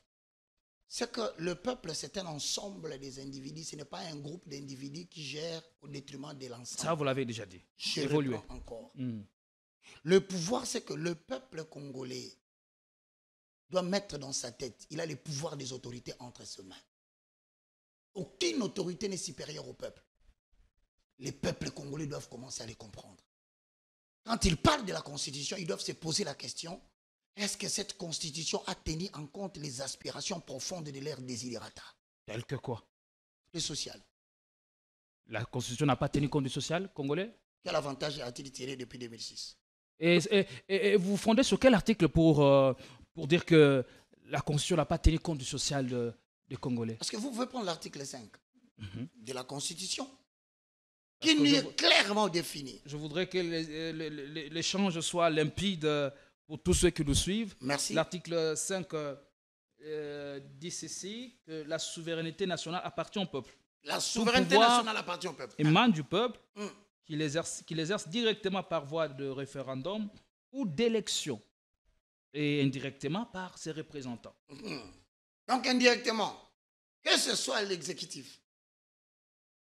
C'est que le peuple, c'est un ensemble des individus. Ce n'est pas un groupe d'individus qui gère au détriment de l'ensemble. Ça, vous l'avez déjà dit. Je Évoluer. reprends encore. Le pouvoir, c'est que le peuple congolais doit mettre dans sa tête, il a le pouvoir des autorités entre ses mains. Aucune autorité n'est supérieure au peuple. Les peuples congolais doivent commencer à les comprendre. Quand ils parlent de la Constitution, ils doivent se poser la question, est-ce que cette Constitution a tenu en compte les aspirations profondes de leurs desiderata? Tel que quoi? Le social. La Constitution n'a pas tenu compte du social congolais? Quel avantage a-t-il tiré depuis 2006? Et vous fondez sur quel article pour dire que la Constitution n'a pas tenu compte du social des Congolais? Parce que vous pouvez prendre l'article 5 de la Constitution, qui nous est clairement défini. Je voudrais que l'échange soit limpide pour tous ceux qui nous suivent. Merci. L'article 5 dit ceci, que la souveraineté nationale appartient au peuple. La souveraineté nationale appartient au peuple. Émane du peuple qui l'exerce directement par voie de référendum ou d'élection et indirectement par ses représentants. Donc indirectement, que ce soit l'exécutif,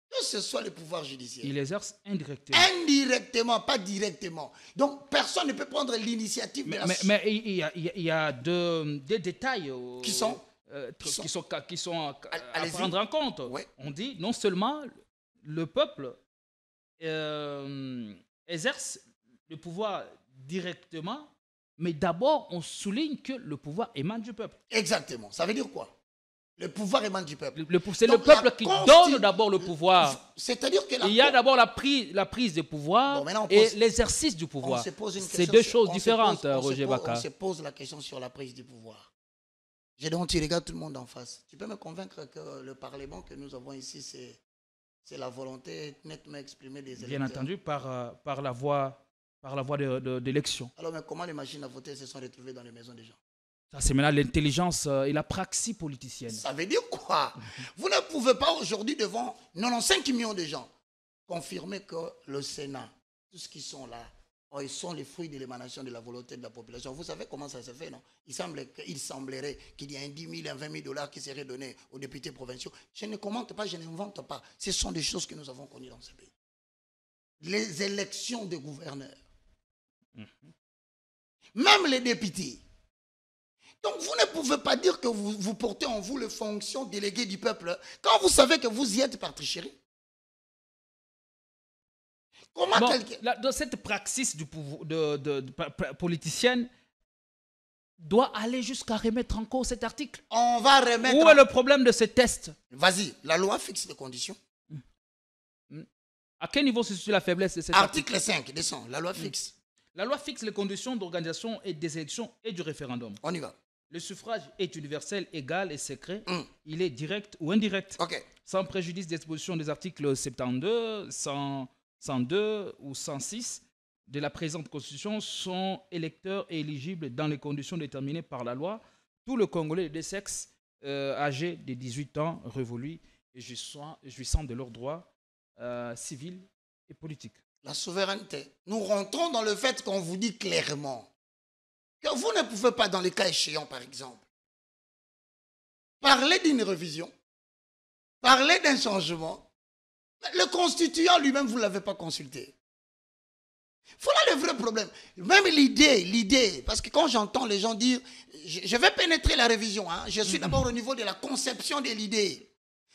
que ce soit le pouvoir judiciaire. Il exerce indirectement. Indirectement, pas directement. Donc personne ne peut prendre l'initiative. Mais il y a des détails qui sont à prendre en compte. Ouais. On dit non seulement le peuple exerce le pouvoir directement, mais d'abord on souligne que le pouvoir émane du peuple. Exactement. Ça veut dire quoi? Le pouvoir émane du peuple. C'est le peuple qui donne d'abord le pouvoir. C'est-à-dire que il y a d'abord la prise de pouvoir et l'exercice du pouvoir. C'est deux choses différentes, Roger Baka. On se pose la question sur la prise du pouvoir. Donc tu regardes tout le monde en face. Tu peux me convaincre que le Parlement que nous avons ici, c'est la volonté nettement exprimée des électeurs. Bien entendu, par la voie d'élection. Alors, mais comment les machines à voter se sont retrouvées dans les maisons des gens? Ça, c'est maintenant l'intelligence et la praxis politicienne. Ça veut dire quoi? Vous ne pouvez pas aujourd'hui, devant 95 millions de gens, confirmer que le Sénat, tous ceux qui sont là, ils sont les fruits de l'émanation de la volonté de la population. Vous savez comment ça se fait, non? Il semblerait qu'il y ait un 10 000, un 20 000 $ qui seraient donnés aux députés provinciaux. Je ne commente pas, je n'invente pas. Ce sont des choses que nous avons connues dans ce pays. Les élections de gouverneurs. Même les députés. Donc vous ne pouvez pas dire que vous portez en vous les fonctions déléguées du peuple quand vous savez que vous y êtes par tricherie. Comment dans cette praxis du pouvoir, politicienne doit aller jusqu'à remettre en cause cet article. On va remettre... Où est le problème de ces tests? Vas-y, la loi fixe les conditions. À quel niveau se situe la faiblesse de cet article? Article 5, descend, la loi fixe. La loi fixe les conditions d'organisation et des élections et du référendum. On y va. Le suffrage est universel, égal et secret. Il est direct ou indirect. Sans préjudice des dispositions des articles 72, 102 ou 106 de la présente Constitution, sont électeurs et éligibles dans les conditions déterminées par la loi. Tous les Congolais de sexe âgés de 18 ans révolus et jouissant de leurs droits civils et politiques. La souveraineté. Nous rentrons dans le fait qu'on vous dit clairement que vous ne pouvez pas, dans les cas échéants, par exemple, parler d'une révision, parler d'un changement. Le constituant lui-même, vous ne l'avez pas consulté. Voilà le vrai problème. Même l'idée, parce que quand j'entends les gens dire, je vais pénétrer la révision, je suis d'abord au niveau de la conception de l'idée.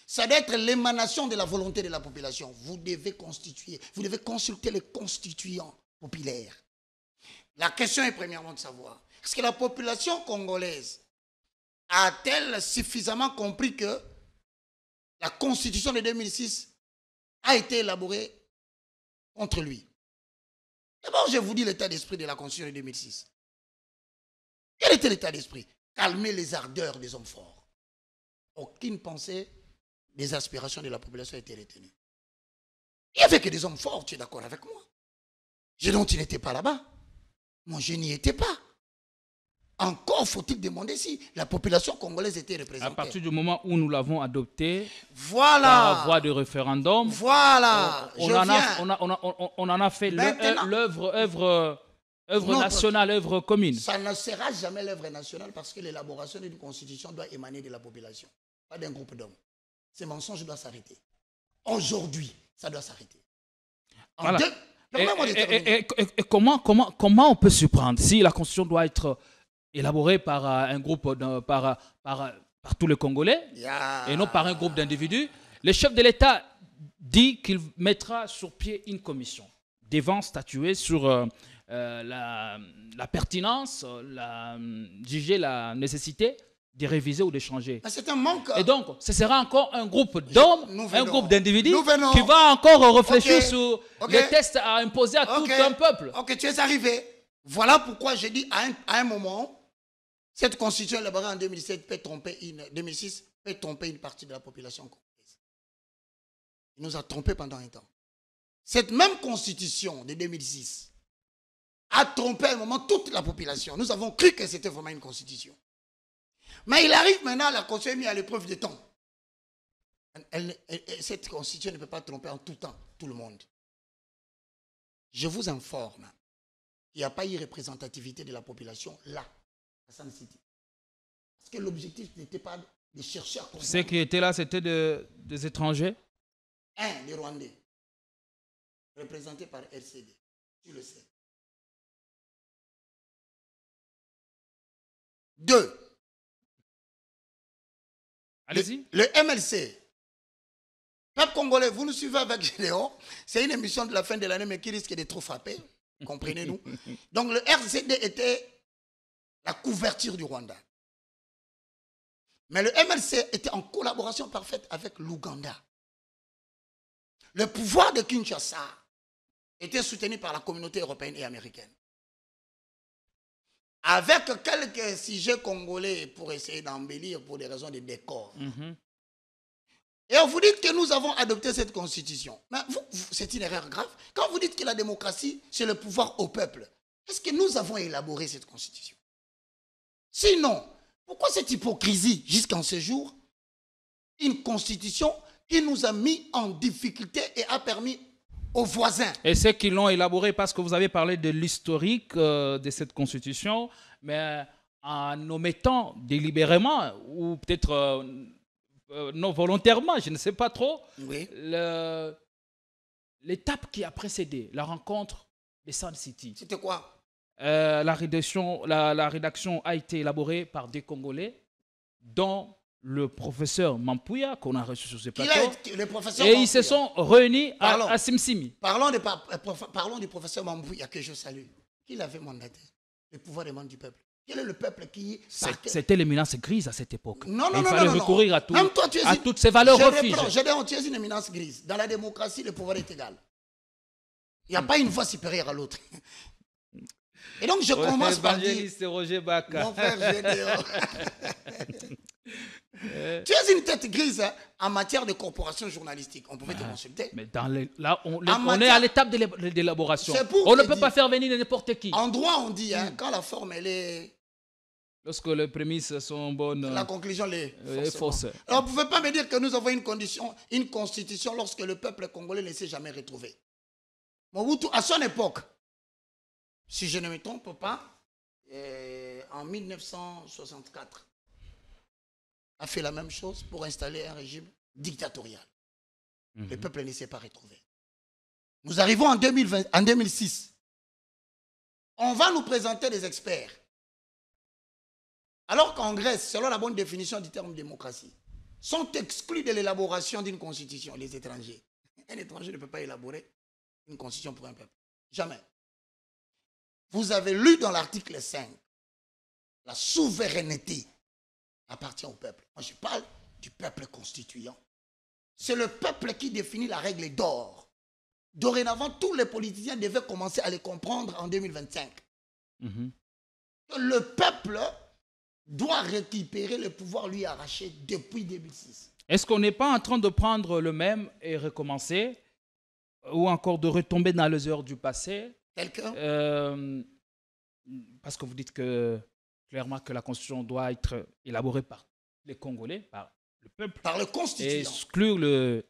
Ça doit être l'émanation de la volonté de la population. Vous devez consulter les constituants populaires. La question est premièrement de savoir, est-ce que la population congolaise a-t-elle suffisamment compris que la constitution de 2006 a été élaborée contre lui? D'abord, je vous dis l'état d'esprit de la constitution de 2006. Quel était l'état d'esprit? Calmer les ardeurs des hommes forts. Aucune pensée des aspirations de la population a été retenue. Il n'y avait que des hommes forts, tu es d'accord avec moi? Donc tu n'étais pas là-bas. Moi, je n'y étais pas. Encore faut-il demander si la population congolaise était représentée. À partir du moment où nous l'avons adopté, voilà, par voie de référendum, voilà, on en a fait l'œuvre nationale, œuvre commune. Ça ne sera jamais l'œuvre nationale parce que l'élaboration d'une constitution doit émaner de la population, pas d'un groupe d'hommes. Ces mensonges doivent s'arrêter. Aujourd'hui, ça doit s'arrêter. Voilà. Et comment on peut se prendre si la constitution doit être élaborée par un groupe, par tous les Congolais, et non par un groupe d'individus? Le chef de l'État dit qu'il mettra sur pied une commission devant statuer sur la pertinence, juger la nécessité de réviser ou de changer. C'est un manque. Et donc, ce sera encore un groupe d'hommes, un groupe d'individus qui va encore réfléchir sur les tests à imposer à tout un peuple. Ok, tu es arrivé. Voilà pourquoi j'ai dit à un moment, cette constitution élaborée en 2006 peut tromper une partie de la population congolaise. Il nous a trompés pendant un temps. Cette même constitution de 2006 a trompé à un moment toute la population. Nous avons cru que c'était vraiment une constitution. Mais il arrive maintenant, la constitution est mise à l'épreuve de temps. Cette constitution ne peut pas tromper en tout temps tout le monde. Je vous informe qu'il n'y a pas eu représentativité de la population là, à San City. Parce que l'objectif n'était pas de chercher à comprendre. Ceux qui étaient là, c'était des étrangers? Des Rwandais, représentés par RCD, tu le sais. 2. Allez-y. Le MLC. Peuple congolais, vous nous suivez avec Gédéon. C'est une émission de la fin de l'année, mais qui risque de trop frapper. Comprenez-nous. Donc le RCD était la couverture du Rwanda. Mais le MLC était en collaboration parfaite avec l'Ouganda. Le pouvoir de Kinshasa était soutenu par la communauté européenne et américaine. Avec quelques sujets congolais pour essayer d'embellir pour des raisons de décor. Et vous dites que nous avons adopté cette constitution. Mais c'est une erreur grave. Quand vous dites que la démocratie, c'est le pouvoir au peuple, est-ce que nous avons élaboré cette constitution? Sinon, pourquoi cette hypocrisie jusqu'en ce jour? Une constitution qui nous a mis en difficulté et a permis aux voisins. Et ceux qui l'ont élaboré, parce que vous avez parlé de l'historique de cette constitution, mais en omettant délibérément, ou peut-être non volontairement, je ne sais pas trop, l'étape qui a précédé la rencontre de Sun City. C'était quoi? La rédaction a été élaborée par des Congolais, dont le professeur Mampouya, qu'on a reçu sur ce plateau, et ils se sont réunis à Simsimi. Parlons du professeur Mampouya que je salue. Qui avait mandaté? Le pouvoir des membres du peuple. Quel est le peuple qui... C'était l'éminence grise à cette époque. Non, il fallait recourir à toutes ces valeurs refuges. Tu es une éminence grise. Dans la démocratie, le pouvoir est égal. Il n'y a pas une voix supérieure à l'autre. Et donc je commence par dire... Roger Baka. Mon frère Gédéon. Tu es une tête grise en matière de corporation journalistique. On pouvait te consulter. Mais là, on est à l'étape de l'élaboration. On ne peut pas faire venir n'importe qui. En droit, on dit, quand la forme, elle est... Lorsque les prémices sont bonnes... La conclusion est fausse. Alors, vous ne pouvez pas me dire que nous avons une constitution lorsque le peuple congolais ne s'est jamais retrouvé. Mobutu, à son époque, si je ne me trompe pas, en 1964, a fait la même chose pour installer un régime dictatorial. Le peuple ne s'est pas retrouvé. Nous arrivons en 2006. On va nous présenter des experts. Alors qu'en Grèce, selon la bonne définition du terme démocratie, sont exclus de l'élaboration d'une constitution, les étrangers. Un étranger ne peut pas élaborer une constitution pour un peuple. Jamais. Vous avez lu dans l'article 5, la souveraineté appartient au peuple. Moi, je parle du peuple constituant. C'est le peuple qui définit la règle d'or. Dorénavant, tous les politiciens devaient commencer à les comprendre en 2025. Le peuple doit récupérer le pouvoir lui arraché depuis 2006. Est-ce qu'on n'est pas en train de prendre le même et recommencer, ou encore de retomber dans les heures du passé? Quelqu'un Parce que vous dites que clairement que la Constitution doit être élaborée par les Congolais, par le peuple. Par le constituant. Et exclure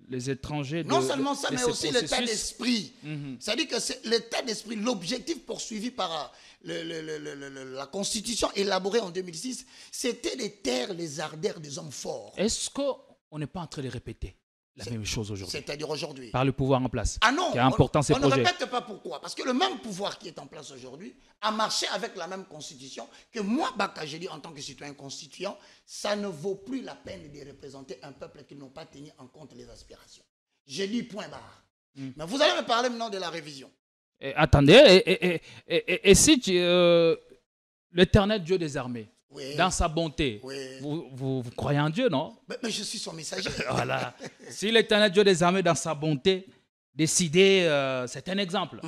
les étrangers. Non seulement ça, mais aussi l'état processus. d'esprit. C'est-à-dire que c'est l'état d'esprit, l'objectif poursuivi par la Constitution élaborée en 2006, c'était de taire les ardeurs des hommes forts. Est-ce qu'on n'est pas en train de répéter la même chose aujourd'hui? C'est-à-dire aujourd'hui. Par le pouvoir en place. Ah non, qui a important ces on ne projets. répète pas pourquoi. Parce que le même pouvoir qui est en place aujourd'hui a marché avec la même constitution que moi, Baka, j'ai dit en tant que citoyen constituant, ça ne vaut plus la peine de représenter un peuple qui n'ont pas tenu en compte les aspirations. J'ai dit point barre. Mais vous allez me parler maintenant de la révision. Et attendez, et si l'éternel Dieu des armées, oui, dans sa bonté, oui, vous croyez en Dieu, non? mais je suis son messager. Voilà. Si l'éternel Dieu des armées, dans sa bonté, décidait, c'est un exemple,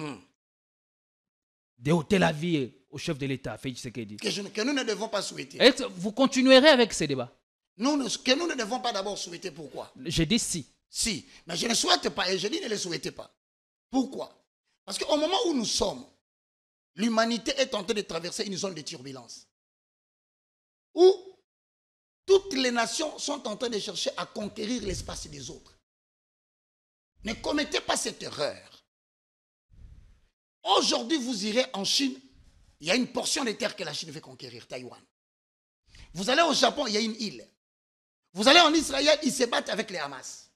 d'ôter la vie au chef de l'État, Félix Tshisekedi. Que nous ne devons pas souhaiter. Vous continuerez avec ces débats? Que nous ne devons pas d'abord souhaiter. Pourquoi? J'ai dit si. Si, mais je ne souhaite pas et je dis ne le souhaitez pas. Pourquoi? Parce qu'au moment où nous sommes, l'humanité est en train de traverser une zone de turbulence. Où toutes les nations sont en train de chercher à conquérir l'espace des autres. Ne commettez pas cette erreur. Aujourd'hui, vous irez en Chine, il y a une portion de terre que la Chine veut conquérir, Taïwan. Vous allez au Japon, il y a une île. Vous allez en Israël, ils se battent avec les Hamas.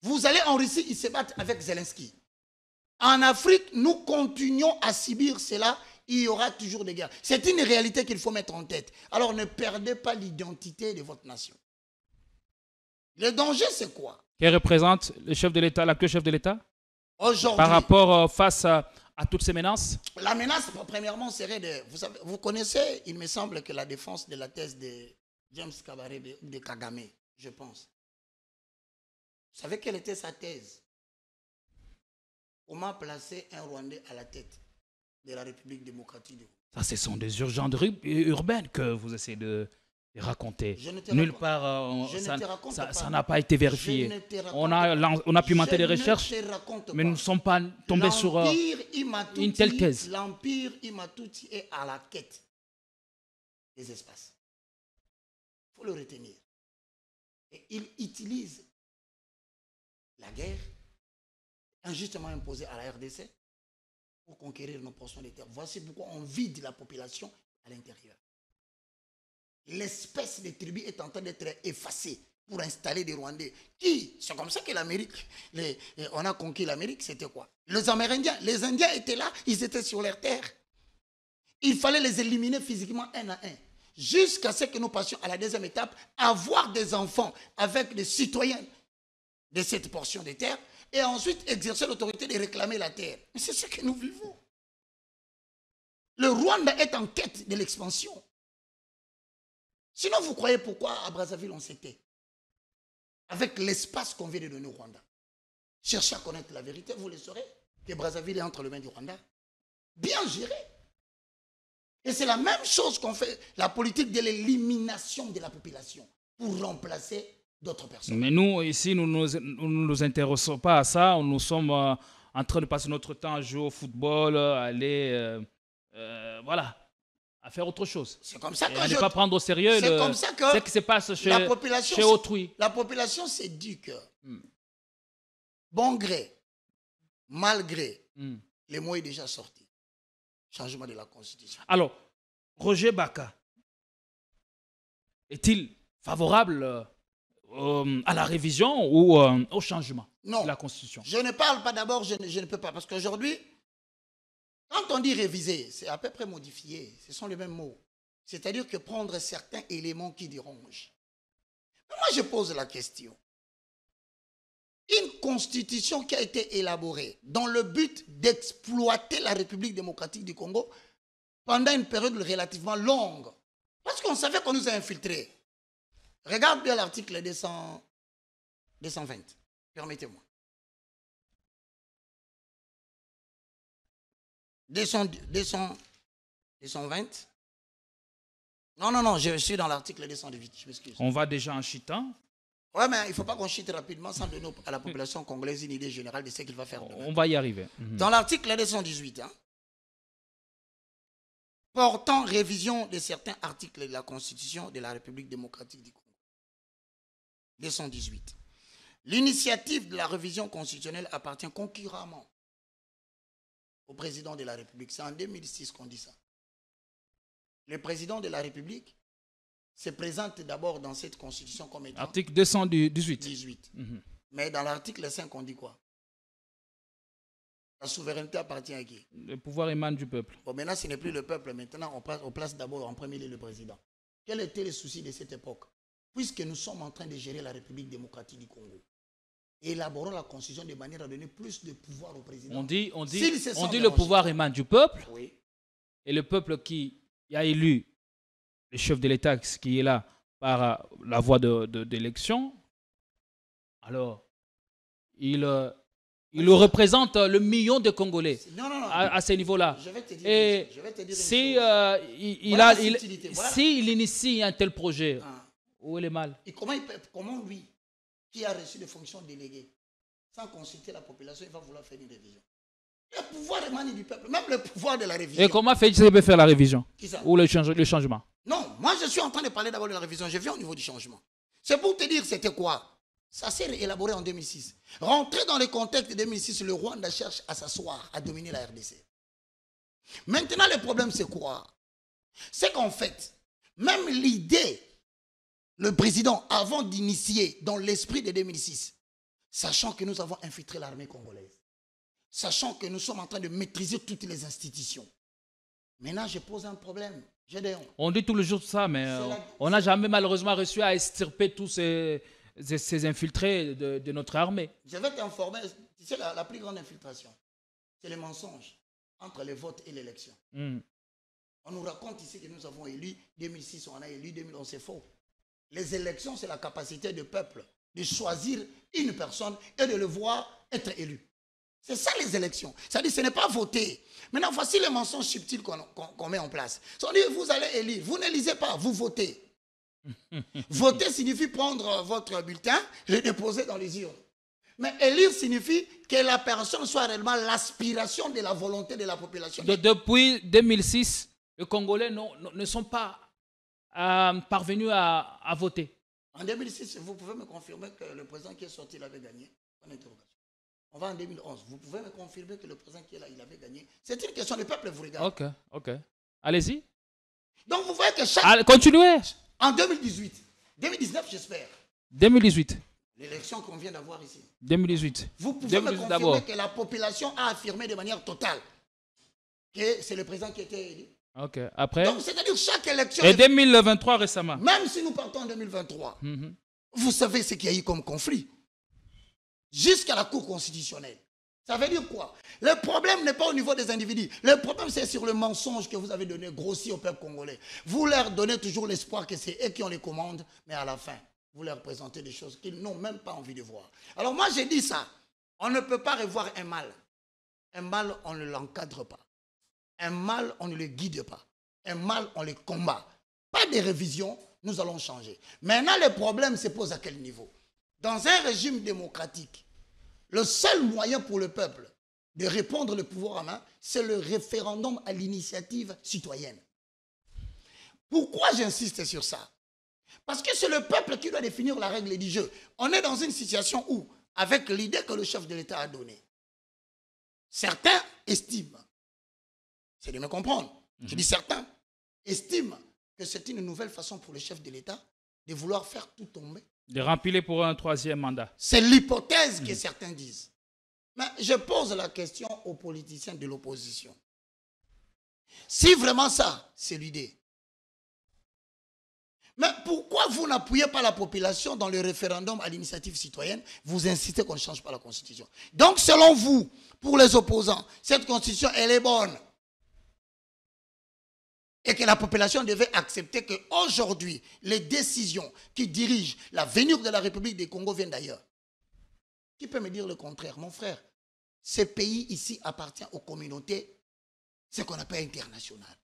Vous allez en Russie, ils se battent avec Zelensky. En Afrique, nous continuons à subir cela. Il y aura toujours des guerres. C'est une réalité qu'il faut mettre en tête. Alors ne perdez pas l'identité de votre nation. Le danger, c'est quoi? Qui représente le chef de l'État, l'actuel chef de l'État? Aujourd'hui. Par rapport face à toutes ces menaces? La menace, premièrement, serait de... Vous connaissez, il me semble que la défense de la thèse de James Kabarebe de Kagame, je pense. Vous savez quelle était sa thèse? Comment placer un Rwandais à la tête de la République démocratique du Congo? Ça, ce sont des urgences urbaines que vous essayez de raconter. Nulle part, ça n'a pas été vérifié. On a pu monter des recherches, mais nous ne sommes pas tombés sur une telle thèse. L'Empire Imatuti est à la quête des espaces. Il faut le retenir. Et il utilise la guerre injustement imposée à la RDC pour conquérir nos portions de terre. Voici pourquoi on vide la population à l'intérieur. L'espèce de tribu est en train d'être effacée pour installer des Rwandais. C'est comme ça que l'Amérique, on a conquis l'Amérique, c'était quoi? Les Amérindiens, les Indiens étaient là, ils étaient sur leur terre. Il fallait les éliminer physiquement un à un. Jusqu'à ce que nous passions à la deuxième étape, avoir des enfants avec des citoyens de cette portion de terre, et ensuite exercer l'autorité de réclamer la terre. Mais c'est ce que nous vivons. Le Rwanda est en quête de l'expansion. Sinon, vous croyez pourquoi à Brazzaville on s'était? Avec l'espace qu'on vient de donner au Rwanda. Cherchez à connaître la vérité, vous le saurez, que Brazzaville est entre les mains du Rwanda. Bien géré. Et c'est la même chose qu'on fait, la politique de l'élimination de la population pour remplacer d'autres personnes. Mais nous, ici, nous ne nous intéressons pas à ça. Nous sommes en train de passer notre temps à jouer au football, à aller, voilà, à faire autre chose. C'est comme ça que à ne pas prendre au sérieux ce qui se passe chez autrui. La population s'éduque. Bon gré, mal gré, le mot est déjà sorti. Changement de la Constitution. Alors, Roger Baka, est-il favorable à la révision ou au changement de la Constitution? Je ne parle pas d'abord, je ne peux pas. Parce qu'aujourd'hui, quand on dit réviser, c'est à peu près modifier. Ce sont les mêmes mots. C'est-à-dire que prendre certains éléments qui dérangent. Mais moi, je pose la question. Une constitution qui a été élaborée dans le but d'exploiter la République démocratique du Congo pendant une période relativement longue. Parce qu'on savait qu'on nous a infiltrés. Regarde bien l'article 220. Permettez-moi. 220. Non, je suis dans l'article 218, je m'excuse. On va déjà en chitant. Ouais, mais il ne faut pas qu'on chite rapidement sans donner à la population congolaise une idée générale de ce qu'il va faire demain. On va y arriver. Dans l'article 218, portant révision de certains articles de la Constitution de la République démocratique du Congo. 218. L'initiative de la révision constitutionnelle appartient concurremment au président de la République. C'est en 2006 qu'on dit ça. Le président de la République se présente d'abord dans cette constitution comme étant... Article 218. 18. Mais dans l'article 5, on dit quoi? La souveraineté appartient à qui? Le pouvoir émane du peuple. Bon, maintenant, ce n'est plus le peuple. Maintenant, on place d'abord en premier lieu le président. Quel était le souci de cette époque? Puisque nous sommes en train de gérer la République démocratique du Congo, élaborons la constitution de manière à donner plus de pouvoir au président. On dit le pouvoir émane du peuple. Oui. Et le peuple qui a élu le chef de l'État qui est là par la voie d'élection, alors il représente le million de Congolais à ce niveau-là. Je vais te dire, et s'il initie un tel projet, où est le mal? Et comment lui, qui a reçu des fonctions déléguées, sans consulter la population, il va vouloir faire une révision? Le pouvoir émane du peuple, même le pouvoir de la révision. Et comment fait-il peut faire la révision? Qui ça? Ou le changement? Non, moi je suis en train de parler d'abord de la révision. Je viens au niveau du changement. C'est pour te dire c'était quoi? Ça s'est élaboré en 2006. Rentré dans le contexte de 2006, le Rwanda cherche à s'asseoir, à dominer la RDC. Maintenant, le problème c'est quoi? C'est qu'en fait, même l'idée, le président, avant d'initier dans l'esprit de 2006, sachant que nous avons infiltré l'armée congolaise, sachant que nous sommes en train de maîtriser toutes les institutions. Maintenant, je pose un problème. On dit tout le jour ça, mais on n'a jamais malheureusement réussi à extirper tous ces infiltrés de notre armée. Je vais t'informer, tu sais, la plus grande infiltration, c'est les mensonges entre le vote et l'élection. On nous raconte ici que nous avons élu 2006, on a élu 2011, c'est faux. Les élections, c'est la capacité du peuple de choisir une personne et de le voir être élu. C'est ça les élections. C'est-à-dire ce n'est pas voter. Maintenant, voici les mensonges subtils qu'on met en place. On dit, vous allez élire. Vous n'élisez pas, vous votez. Voter signifie prendre votre bulletin, le déposer dans les urnes. Mais élire signifie que la personne soit réellement l'aspiration de la volonté de la population. Depuis 2006, les Congolais ne sont pas parvenus à voter. En 2006, vous pouvez me confirmer que le président qui est sorti, il avait gagné? On va en 2011. Vous pouvez me confirmer que le président qui est là, il avait gagné? C'est une question, le peuple vous regarde. Ok. Allez-y. Donc vous voyez que chaque... Allez, continuez. En 2018, 2019 j'espère. 2018. L'élection qu'on vient d'avoir ici. 2018. Vous pouvez me confirmer que la population a affirmé de manière totale que c'est le président qui était élu. Ok. Après. Donc c'est-à-dire chaque élection... Et 2023 récemment. Même si nous partons en 2023, vous savez ce qu'il y a eu comme conflit. Jusqu'à la Cour constitutionnelle. Ça veut dire quoi? Le problème n'est pas au niveau des individus. Le problème, c'est sur le mensonge que vous avez donné grossi au peuple congolais. Vous leur donnez toujours l'espoir que c'est eux qui ont les commandes, mais à la fin, vous leur présentez des choses qu'ils n'ont même pas envie de voir. Alors moi, j'ai dit ça. On ne peut pas revoir un mal. Un mal, on ne l'encadre pas. Un mal, on ne le guide pas. Un mal, on le combat. Pas de révision, nous allons changer. Maintenant, le problème se pose à quel niveau? Dans un régime démocratique, le seul moyen pour le peuple de répondre le pouvoir en main, c'est le référendum à l'initiative citoyenne. Pourquoi j'insiste sur ça? Parce que c'est le peuple qui doit définir la règle du jeu. On est dans une situation où, avec l'idée que le chef de l'État a donnée, certains estiment, c'est de me comprendre, je dis certains, estiment que c'est une nouvelle façon pour le chef de l'État de vouloir faire tout tomber. De remplir pour un troisième mandat. C'est l'hypothèse que certains disent. Mais je pose la question aux politiciens de l'opposition. Si vraiment ça, c'est l'idée. Mais pourquoi vous n'appuyez pas la population dans le référendum à l'initiative citoyenne? Vous insistez qu'on ne change pas la Constitution. Donc, selon vous, pour les opposants, cette Constitution, elle est bonne. Et que la population devait accepter qu'aujourd'hui, les décisions qui dirigent l'avenir de la République du Congo viennent d'ailleurs. Qui peut me dire le contraire? Mon frère, ce pays ici appartient aux communautés, ce qu'on appelle internationales.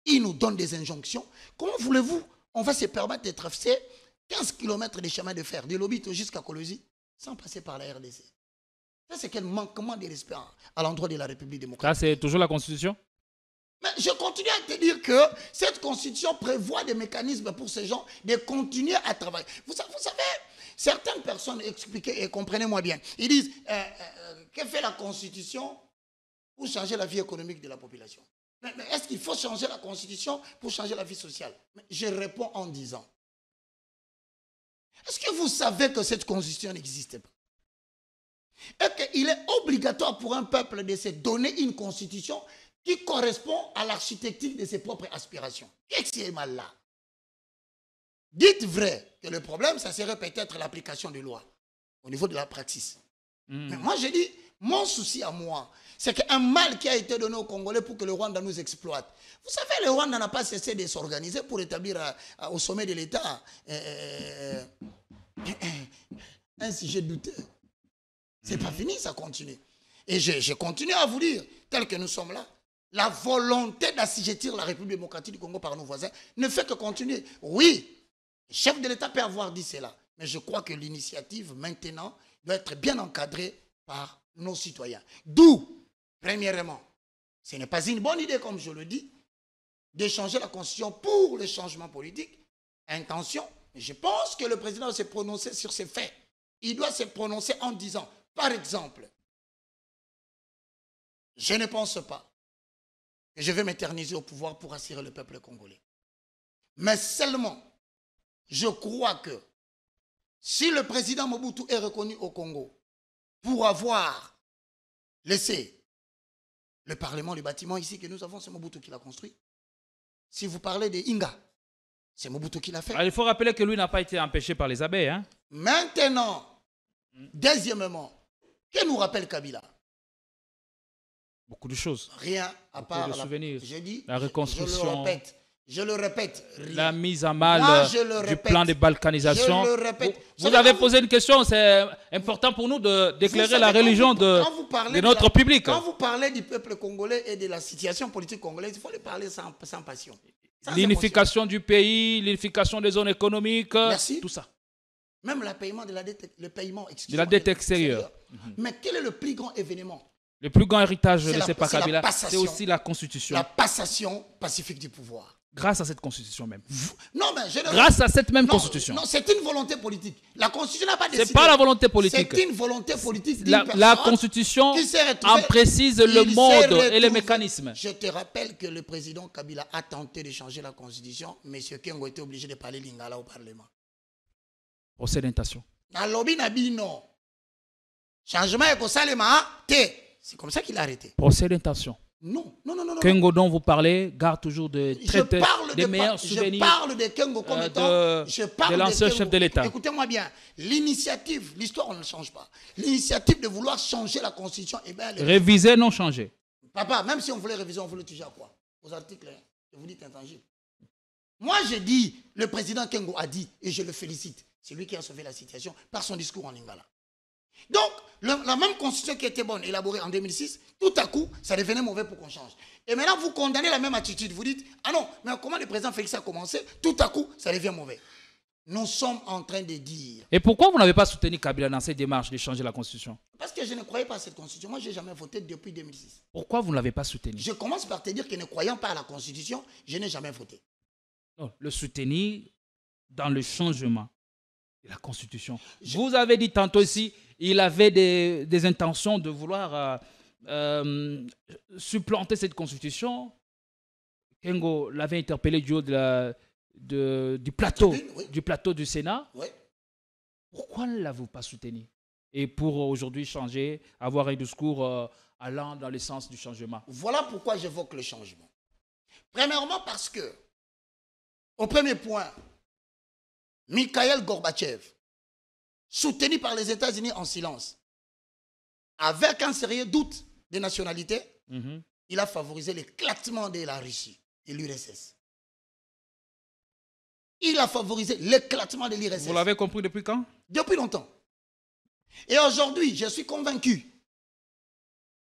Ils nous donnent des injonctions. Comment voulez-vous? On va se permettre de traverser 15 km de chemin de fer, de Lobito jusqu'à Kolwezi, sans passer par la RDC. Ça, c'est quel manquement de respect à l'endroit de la République démocratique. Ça, c'est toujours la Constitution? Mais je continue à te dire que cette constitution prévoit des mécanismes pour ces gens de continuer à travailler. Vous savez, certaines personnes expliquaient, et comprenez-moi bien, ils disent, que fait la constitution pour changer la vie économique de la population? Mais est-ce qu'il faut changer la constitution pour changer la vie sociale? Mais je réponds en disant, est-ce que vous savez que cette constitution n'existe pas? Et qu'il est obligatoire pour un peuple de se donner une constitution qui correspond à l'architecture de ses propres aspirations. Qu'est-ce qui est mal là? Dites vrai que le problème, ça serait peut-être l'application des lois au niveau de la praxis. Mais moi, je dis, mon souci à moi, c'est qu'un mal qui a été donné aux Congolais pour que le Rwanda nous exploite. Vous savez, le Rwanda n'a pas cessé de s'organiser pour établir au sommet de l'État un sujet douteux. C'est pas fini, ça continue. Et je continue à vous dire, tel que nous sommes là, la volonté d'assujettir la République démocratique du Congo par nos voisins ne fait que continuer. Oui, le chef de l'État peut avoir dit cela, mais je crois que l'initiative, maintenant, doit être bien encadrée par nos citoyens. D'où, premièrement, ce n'est pas une bonne idée, comme je le dis, de changer la constitution pour le changement politique. Intention, je pense que le président doit se prononcer sur ces faits. Il doit se prononcer en disant, par exemple, je ne pense pas que je vais m'éterniser au pouvoir pour assurer le peuple congolais. Mais seulement, je crois que si le président Mobutu est reconnu au Congo pour avoir laissé le Parlement, le bâtiment ici que nous avons, c'est Mobutu qui l'a construit. Si vous parlez de Inga, c'est Mobutu qui l'a fait. Alors, il faut rappeler que lui n'a pas été empêché par les abeilles. Hein? Maintenant, deuxièmement, que nous rappelle Kabila? Beaucoup de choses. Rien à part de souvenirs. Je dis, la reconstruction. Je le répète. Rien. La mise en mal du plan de balkanisation. Je le répète. Vous avez posé une question, c'est important pour nous d'éclairer la religion de notre public. Quand vous parlez du peuple congolais et de la situation politique congolaise, il faut le parler sans passion. L'unification du pays, l'unification des zones économiques, merci. Tout ça. Même le paiement de la dette extérieure. Mais quel est le plus grand événement? Le plus grand héritage de Sepa Kabila, c'est aussi la Constitution. La passation pacifique du pouvoir. Grâce à cette Constitution même. Non, mais grâce à cette même Constitution. Non, c'est une volonté politique. La Constitution n'a pas décidé. C'est pas la volonté politique. C'est une volonté politique. La Constitution en précise le mode et les mécanismes. Je te rappelle que le président Kabila a tenté de changer la Constitution. M. Kengo était obligé de parler lingala au Parlement. Procès d'intention. Dans lobby Nabino. Changement écosalema, c'est comme ça qu'il a arrêté. Procès d'intention. Non. Kengo dont vous parlez garde toujours des meilleurs souvenirs. Je parle de Kengo comme étant de l'ancien chef de l'État. Écoutez-moi bien, l'initiative, l'histoire on ne change pas. L'initiative de vouloir changer la Constitution, eh bien, réviser, non changer. Papa, même si on voulait réviser, on voulait toucher à quoi? Aux articles, et vous dites intangible. Moi, je dis, le président Kengo a dit, et je le félicite, c'est lui qui a sauvé la situation par son discours en Lingala. Donc, la même constitution qui était bonne, élaborée en 2006, tout à coup, ça devenait mauvais pour qu'on change. Et maintenant, vous condamnez la même attitude. Vous dites, ah non, mais comment le président Félix a commencé? Tout à coup, ça devient mauvais. Nous sommes en train de dire... Et pourquoi vous n'avez pas soutenu Kabila dans cette démarche de changer la constitution? Parce que je ne croyais pas à cette constitution. Moi, je n'ai jamais voté depuis 2006. Pourquoi vous ne l'avez pas soutenu? Je commence par te dire que ne croyant pas à la constitution, je n'ai jamais voté. Non, le soutenir dans le changement de la constitution. Vous avez dit tantôt ici, il avait des intentions de vouloir supplanter cette constitution. Kengo l'avait interpellé du haut du plateau du Sénat. Oui. Pourquoi ne l'avez-vous pas soutenu? Et pour aujourd'hui changer, avoir un discours allant dans le sens du changement. Voilà pourquoi j'évoque le changement. Premièrement parce que, au premier point, Mikhail Gorbatchev, soutenu par les États-Unis en silence, avec un sérieux doute de nationalité, il a favorisé l'éclatement de la Russie et l'URSS. Il a favorisé l'éclatement de l'URSS. Vous l'avez compris depuis quand? Depuis longtemps. Et aujourd'hui, je suis convaincu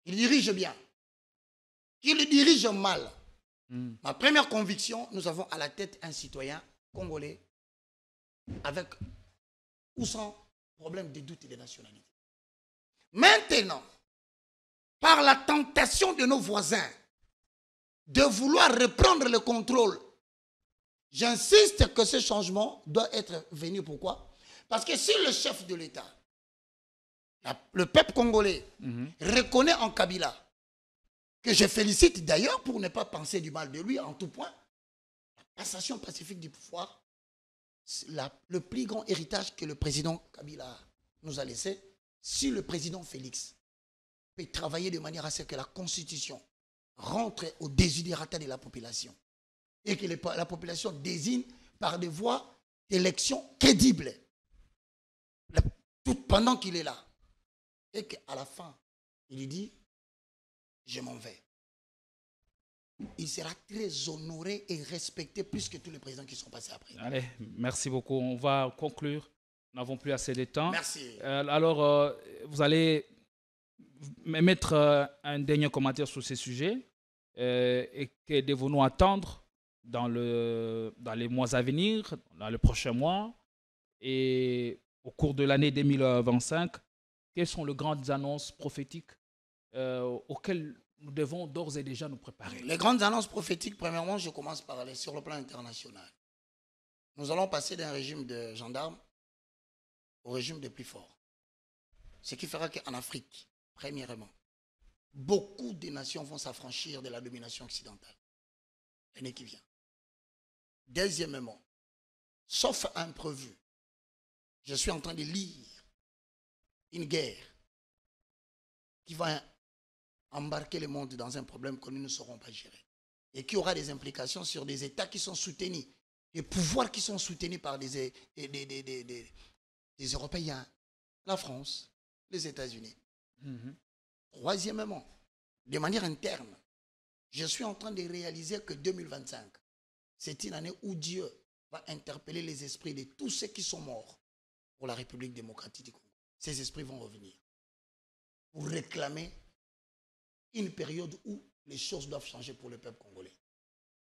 qu'il dirige bien, qu'il dirige mal. Ma première conviction, nous avons à la tête un citoyen congolais avec ou sans problème de doute et de nationalité. Maintenant, par la tentation de nos voisins de vouloir reprendre le contrôle. J'insiste que ce changement doit être venu. Pourquoi? Parce que si le chef de l'État, le peuple congolais, reconnaît en Kabila, que je félicite d'ailleurs pour ne pas penser du mal de lui en tout point, la passation pacifique du pouvoir, le plus grand héritage que le président Kabila nous a laissé, si le président Félix peut travailler de manière à ce que la Constitution rentre au désidérata de la population et que la population désigne par des voies d'élection crédibles, tout pendant qu'il est là, et qu'à la fin, il dit « je m'en vais ». Il sera très honoré et respecté plus que tous les présidents qui sont passés après. Allez, merci beaucoup. On va conclure. Nous n'avons plus assez de temps. Merci. Alors, vous allez mettre un dernier commentaire sur ces sujets et que devons-nous attendre dans les mois à venir, dans les prochains mois et au cours de l'année 2025. Quelles sont les grandes annonces prophétiques auxquelles nous devons d'ores et déjà nous préparer? Les grandes annonces prophétiques, premièrement, je commence par aller sur le plan international. Nous allons passer d'un régime de gendarmes au régime des plus forts. Ce qui fera qu'en Afrique, premièrement, beaucoup de nations vont s'affranchir de la domination occidentale. L'année qui vient. Deuxièmement, sauf imprévu, je suis en train de lire une guerre qui va embarquer le monde dans un problème que nous ne saurons pas gérer et qui aura des implications sur des États qui sont soutenus, des pouvoirs qui sont soutenus par des Européens, la France, les États-Unis. Troisièmement, de manière interne, je suis en train de réaliser que 2025, c'est une année où Dieu va interpeller les esprits de tous ceux qui sont morts pour la République démocratique du Congo. Ces esprits vont revenir pour réclamer une période où les choses doivent changer pour le peuple congolais.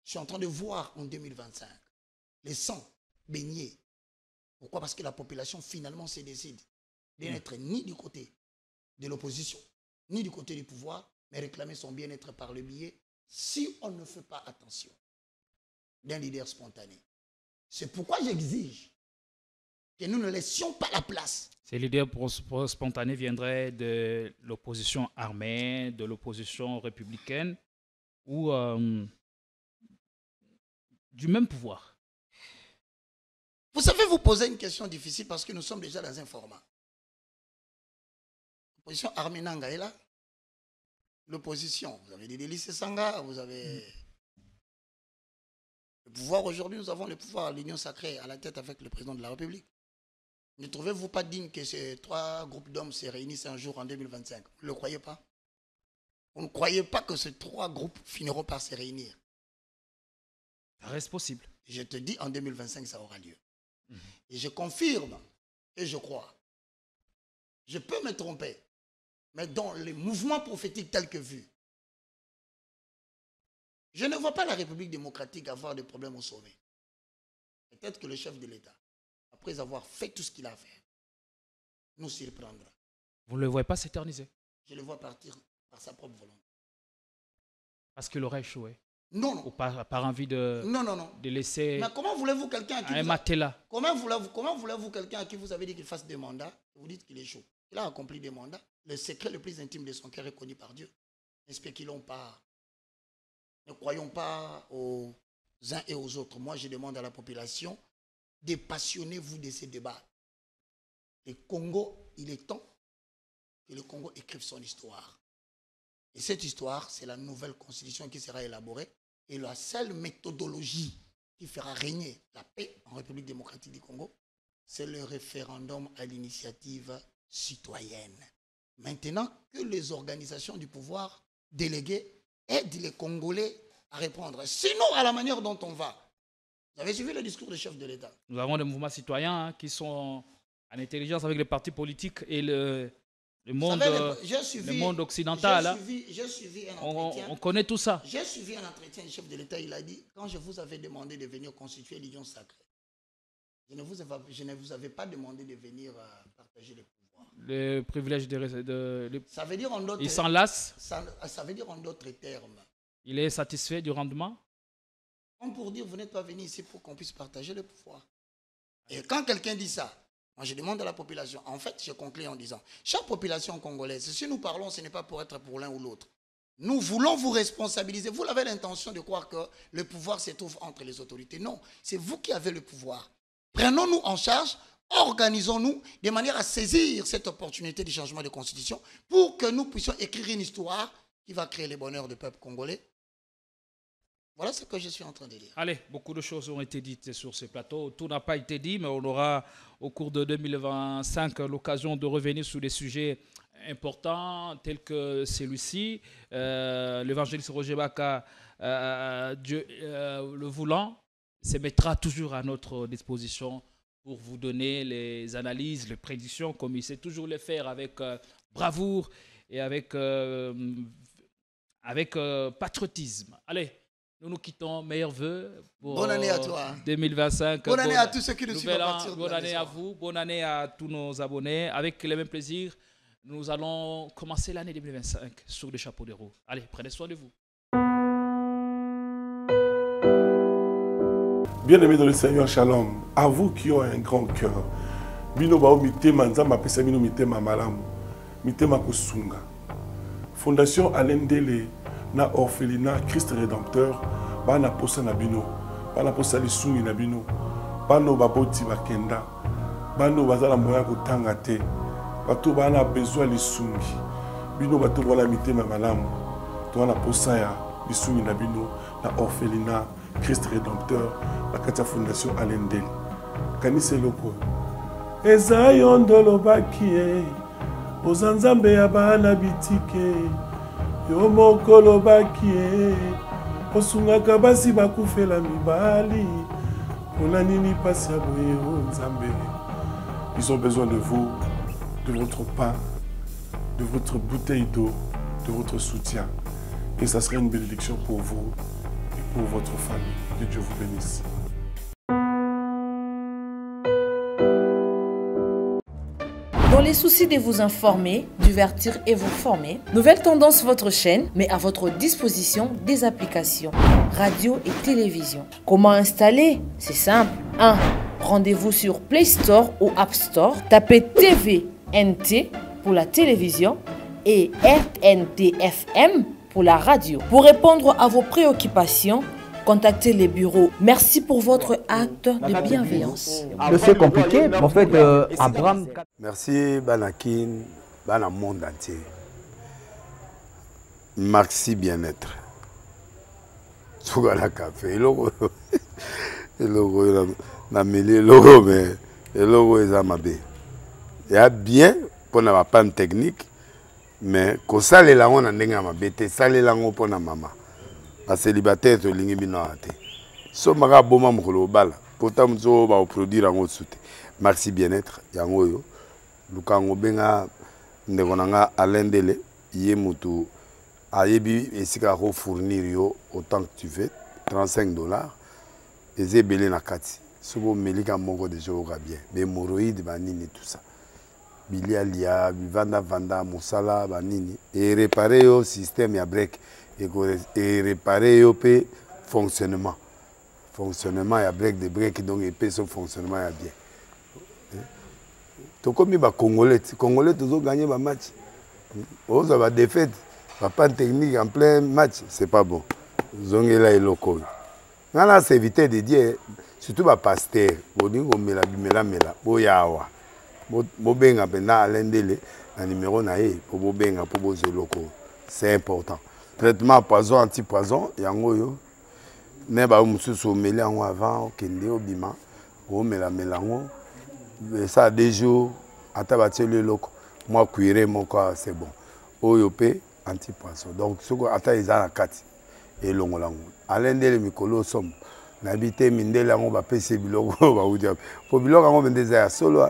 Je suis en train de voir en 2025 les sangs baignés. Pourquoi? Parce que la population finalement se décide de n'être ni du côté de l'opposition, ni du côté du pouvoir, mais réclamer son bien-être par le biais, si on ne fait pas attention, d'un leader spontané. C'est pourquoi j'exige que nous ne laissions pas la place. Ces leaders spontanés viendraient de l'opposition armée, de l'opposition républicaine ou du même pouvoir. Vous savez, vous posez une question difficile parce que nous sommes déjà dans un format. L'opposition armée Nanga est là. L'opposition, vous avez des délices Sanga, vous avez le pouvoir. Aujourd'hui, nous avons le pouvoir, l'union sacrée à la tête avec le président de la République. Ne trouvez-vous pas digne que ces trois groupes d'hommes se réunissent un jour en 2025? Vous ne le croyez pas? Vous ne croyez pas que ces trois groupes finiront par se réunir? Ça reste possible. Je te dis, en 2025, ça aura lieu. Et je confirme et je crois. Je peux me tromper, mais dans les mouvements prophétiques tels que vus, je ne vois pas la République démocratique avoir des problèmes au sommet. Peut-être que le chef de l'État, après avoir fait tout ce qu'il a à faire, nous surprendra. Vous ne le voyez pas s'éterniser? Je le vois partir par sa propre volonté. Parce qu'il aurait échoué? Non, non. Ou par envie de, de laisser... Mais comment voulez-vous quelqu'un à qui comment voulez-vous quelqu'un à qui vous avez dit qu'il fasse des mandats, vous dites qu'il échoue? Il a accompli des mandats. Le secret le plus intime de son cœur est connu par Dieu. Ne spéculons pas. Ne croyons pas aux uns et aux autres. Moi, je demande à la population, dépassionnez-vous de ces débats. Le Congo, il est temps que le Congo écrive son histoire. Et cette histoire, c'est la nouvelle constitution qui sera élaborée. Et la seule méthodologie qui fera régner la paix en République démocratique du Congo, c'est le référendum à l'initiative citoyenne. Maintenant que les organisations du pouvoir déléguées aident les Congolais à répondre. Sinon, à la manière dont on va. Vous avez suivi le discours du chef de l'État? Nous avons des mouvements citoyens qui sont en intelligence avec les partis politiques et le monde, le monde occidental. J'ai suivi un entretien. On connaît tout ça. J'ai suivi un entretien du chef de l'État. Il a dit, quand je vous avais demandé de venir constituer l'union sacrée, je ne vous avais pas demandé de venir partager les pouvoirs. Le privilège ça veut dire en d'autres... Ils s'enlacent. Ça veut dire en d'autres termes Il est satisfait du rendement? Comme pour dire, vous n'êtes pas venu ici pour qu'on puisse partager le pouvoir. Et quand quelqu'un dit ça, moi je demande à la population, en fait je conclue en disant, chère population congolaise, si nous parlons, ce n'est pas pour être pour l'un ou l'autre. Nous voulons vous responsabiliser. Vous avez l'intention de croire que le pouvoir se trouve entre les autorités. Non, c'est vous qui avez le pouvoir. Prenons-nous en charge, organisons-nous de manière à saisir cette opportunité du changement de constitution pour que nous puissions écrire une histoire qui va créer le bonheur du peuple congolais. Voilà ce que je suis en train de dire. Allez, beaucoup de choses ont été dites sur ce plateau. Tout n'a pas été dit, mais on aura au cours de 2025 l'occasion de revenir sur des sujets importants tels que celui-ci. L'évangéliste Roger Baka, Dieu le voulant, se mettra toujours à notre disposition pour vous donner les analyses, les prédictions, comme il sait toujours les faire avec bravoure et avec patriotisme. Allez, nous nous quittons. Meilleurs vœux pour bonne année à toi. 2025. Bonne année à tous ceux qui nous suivent à partir de bonne année à vous. Bonne année à tous nos abonnés. Avec le même plaisir, nous allons commencer l'année 2025 sur les chapeaux de roue. Allez, prenez soin de vous. Bien-aimés dans le Seigneur, shalom. À vous qui ont un grand cœur. Bino bao mitema nzamba pesa bino mitema malamu. Mitema kusunga. Fondation Alendele na orphelinat Christ Rédempteur bana posa na bino. Bana posa lisungi na bino. Bano baboti bakenda. Bano bazala moya kotanga te. Bato bana besoin lisungi. Bino bato wala mitema malamu. To wana posa ya lisungi na bino na orphelinat Christ Rédempteur, la Katia Fondation Alendele. Kanise loko. Eza yondolo bakie. Ozanzambe ya bana bitike. Yo mokolo bakie. Osungaka basi bakufela mibali. Pona nini pasi ya boye o nzambe. Ils ont besoin de vous, de votre pain, de votre bouteille d'eau, de votre soutien. Et ça serait une bénédiction pour vous. Pour votre famille. Que Dieu vous bénisse. Dans les soucis de vous informer, divertir et vous former, Nouvelle Tendance votre chaîne met à votre disposition des applications, radio et télévision. Comment installer? C'est simple. 1. Rendez-vous sur Play Store ou App Store. Tapez TVNT pour la télévision et RNTFM pour la radio. Pour répondre à vos préoccupations, contactez les bureaux. Merci pour votre acte de bienveillance. C'est compliqué, mais en fait, Abraham... Merci, Banakin, Bana monde entier. Merci bien-être. Sougala café, logo, na mêlé logo, mais le logo est à ma baie. Il y a bien pour la panne technique. Mais quand ça les langues on a ma bête, ça les langues pour na maman. La célibataire to lingi bino ate. So maga boma mukolo bala. Pourtant mzo ba produire en soute. Merci bien-être yango yo. Lukango benga ndeko nanga Alendele yé mutu ayebi esika ko fournir yo autant que tu veux, $35. Eze belé na kati. Sobo melika moko de jo ga bien. Mais hémorroïdes banini tout ça. Bilialia, vanda, moussala, banini. Et réparer au système ya break. Et réparer au fonctionnement. Fonctionnement ya break de break, donc et son fonctionnement ya bien. Donc comme il va Congolais toujours gagné ma match. Oh, ça va défaite. Pas de technique en plein match, c'est pas bon. Zongela et loco. On a évité de dire, surtout ma pasteur, Bodingo mela, boyawa. Bobenga pena Alendele un numéro naé pour bobenga pour bozo loko, c'est important. Traitement poison anti-poison yango yo ne ba mususu meli yango avant kende obima o mela melango ça des jours ata bateli loko moi cuire mon corps c'est bon oyo pe anti-poison donc soko ata izana kati et longolango Alendele mikolo som nabité mindele yango ba pese biloko ba udia po biloko yango bendeza ya solo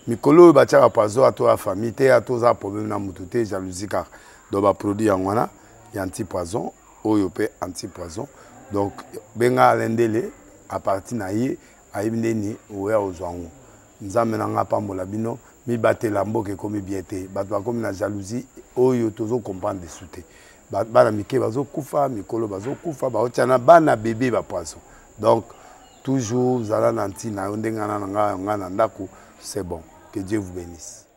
Mikolo bachaka pazo à toi famille te à tous problème na mututé jalousie car do ba produit en wana y anti-poison oyo pe anti-poison donc benga Alendele à partir na ye ayibindeni oya ozwango nzambe na nga pambola bino mi batela mboke komi biete bato ba komi na jalousie oyo tozo comprendre de souté bana mike bazokufa mikolo bazokufa baotiana bana bébé bapoisson. Donc toujours zala na ntina ndenge na nga na ndako, c'est bon. Que Dieu vous bénisse.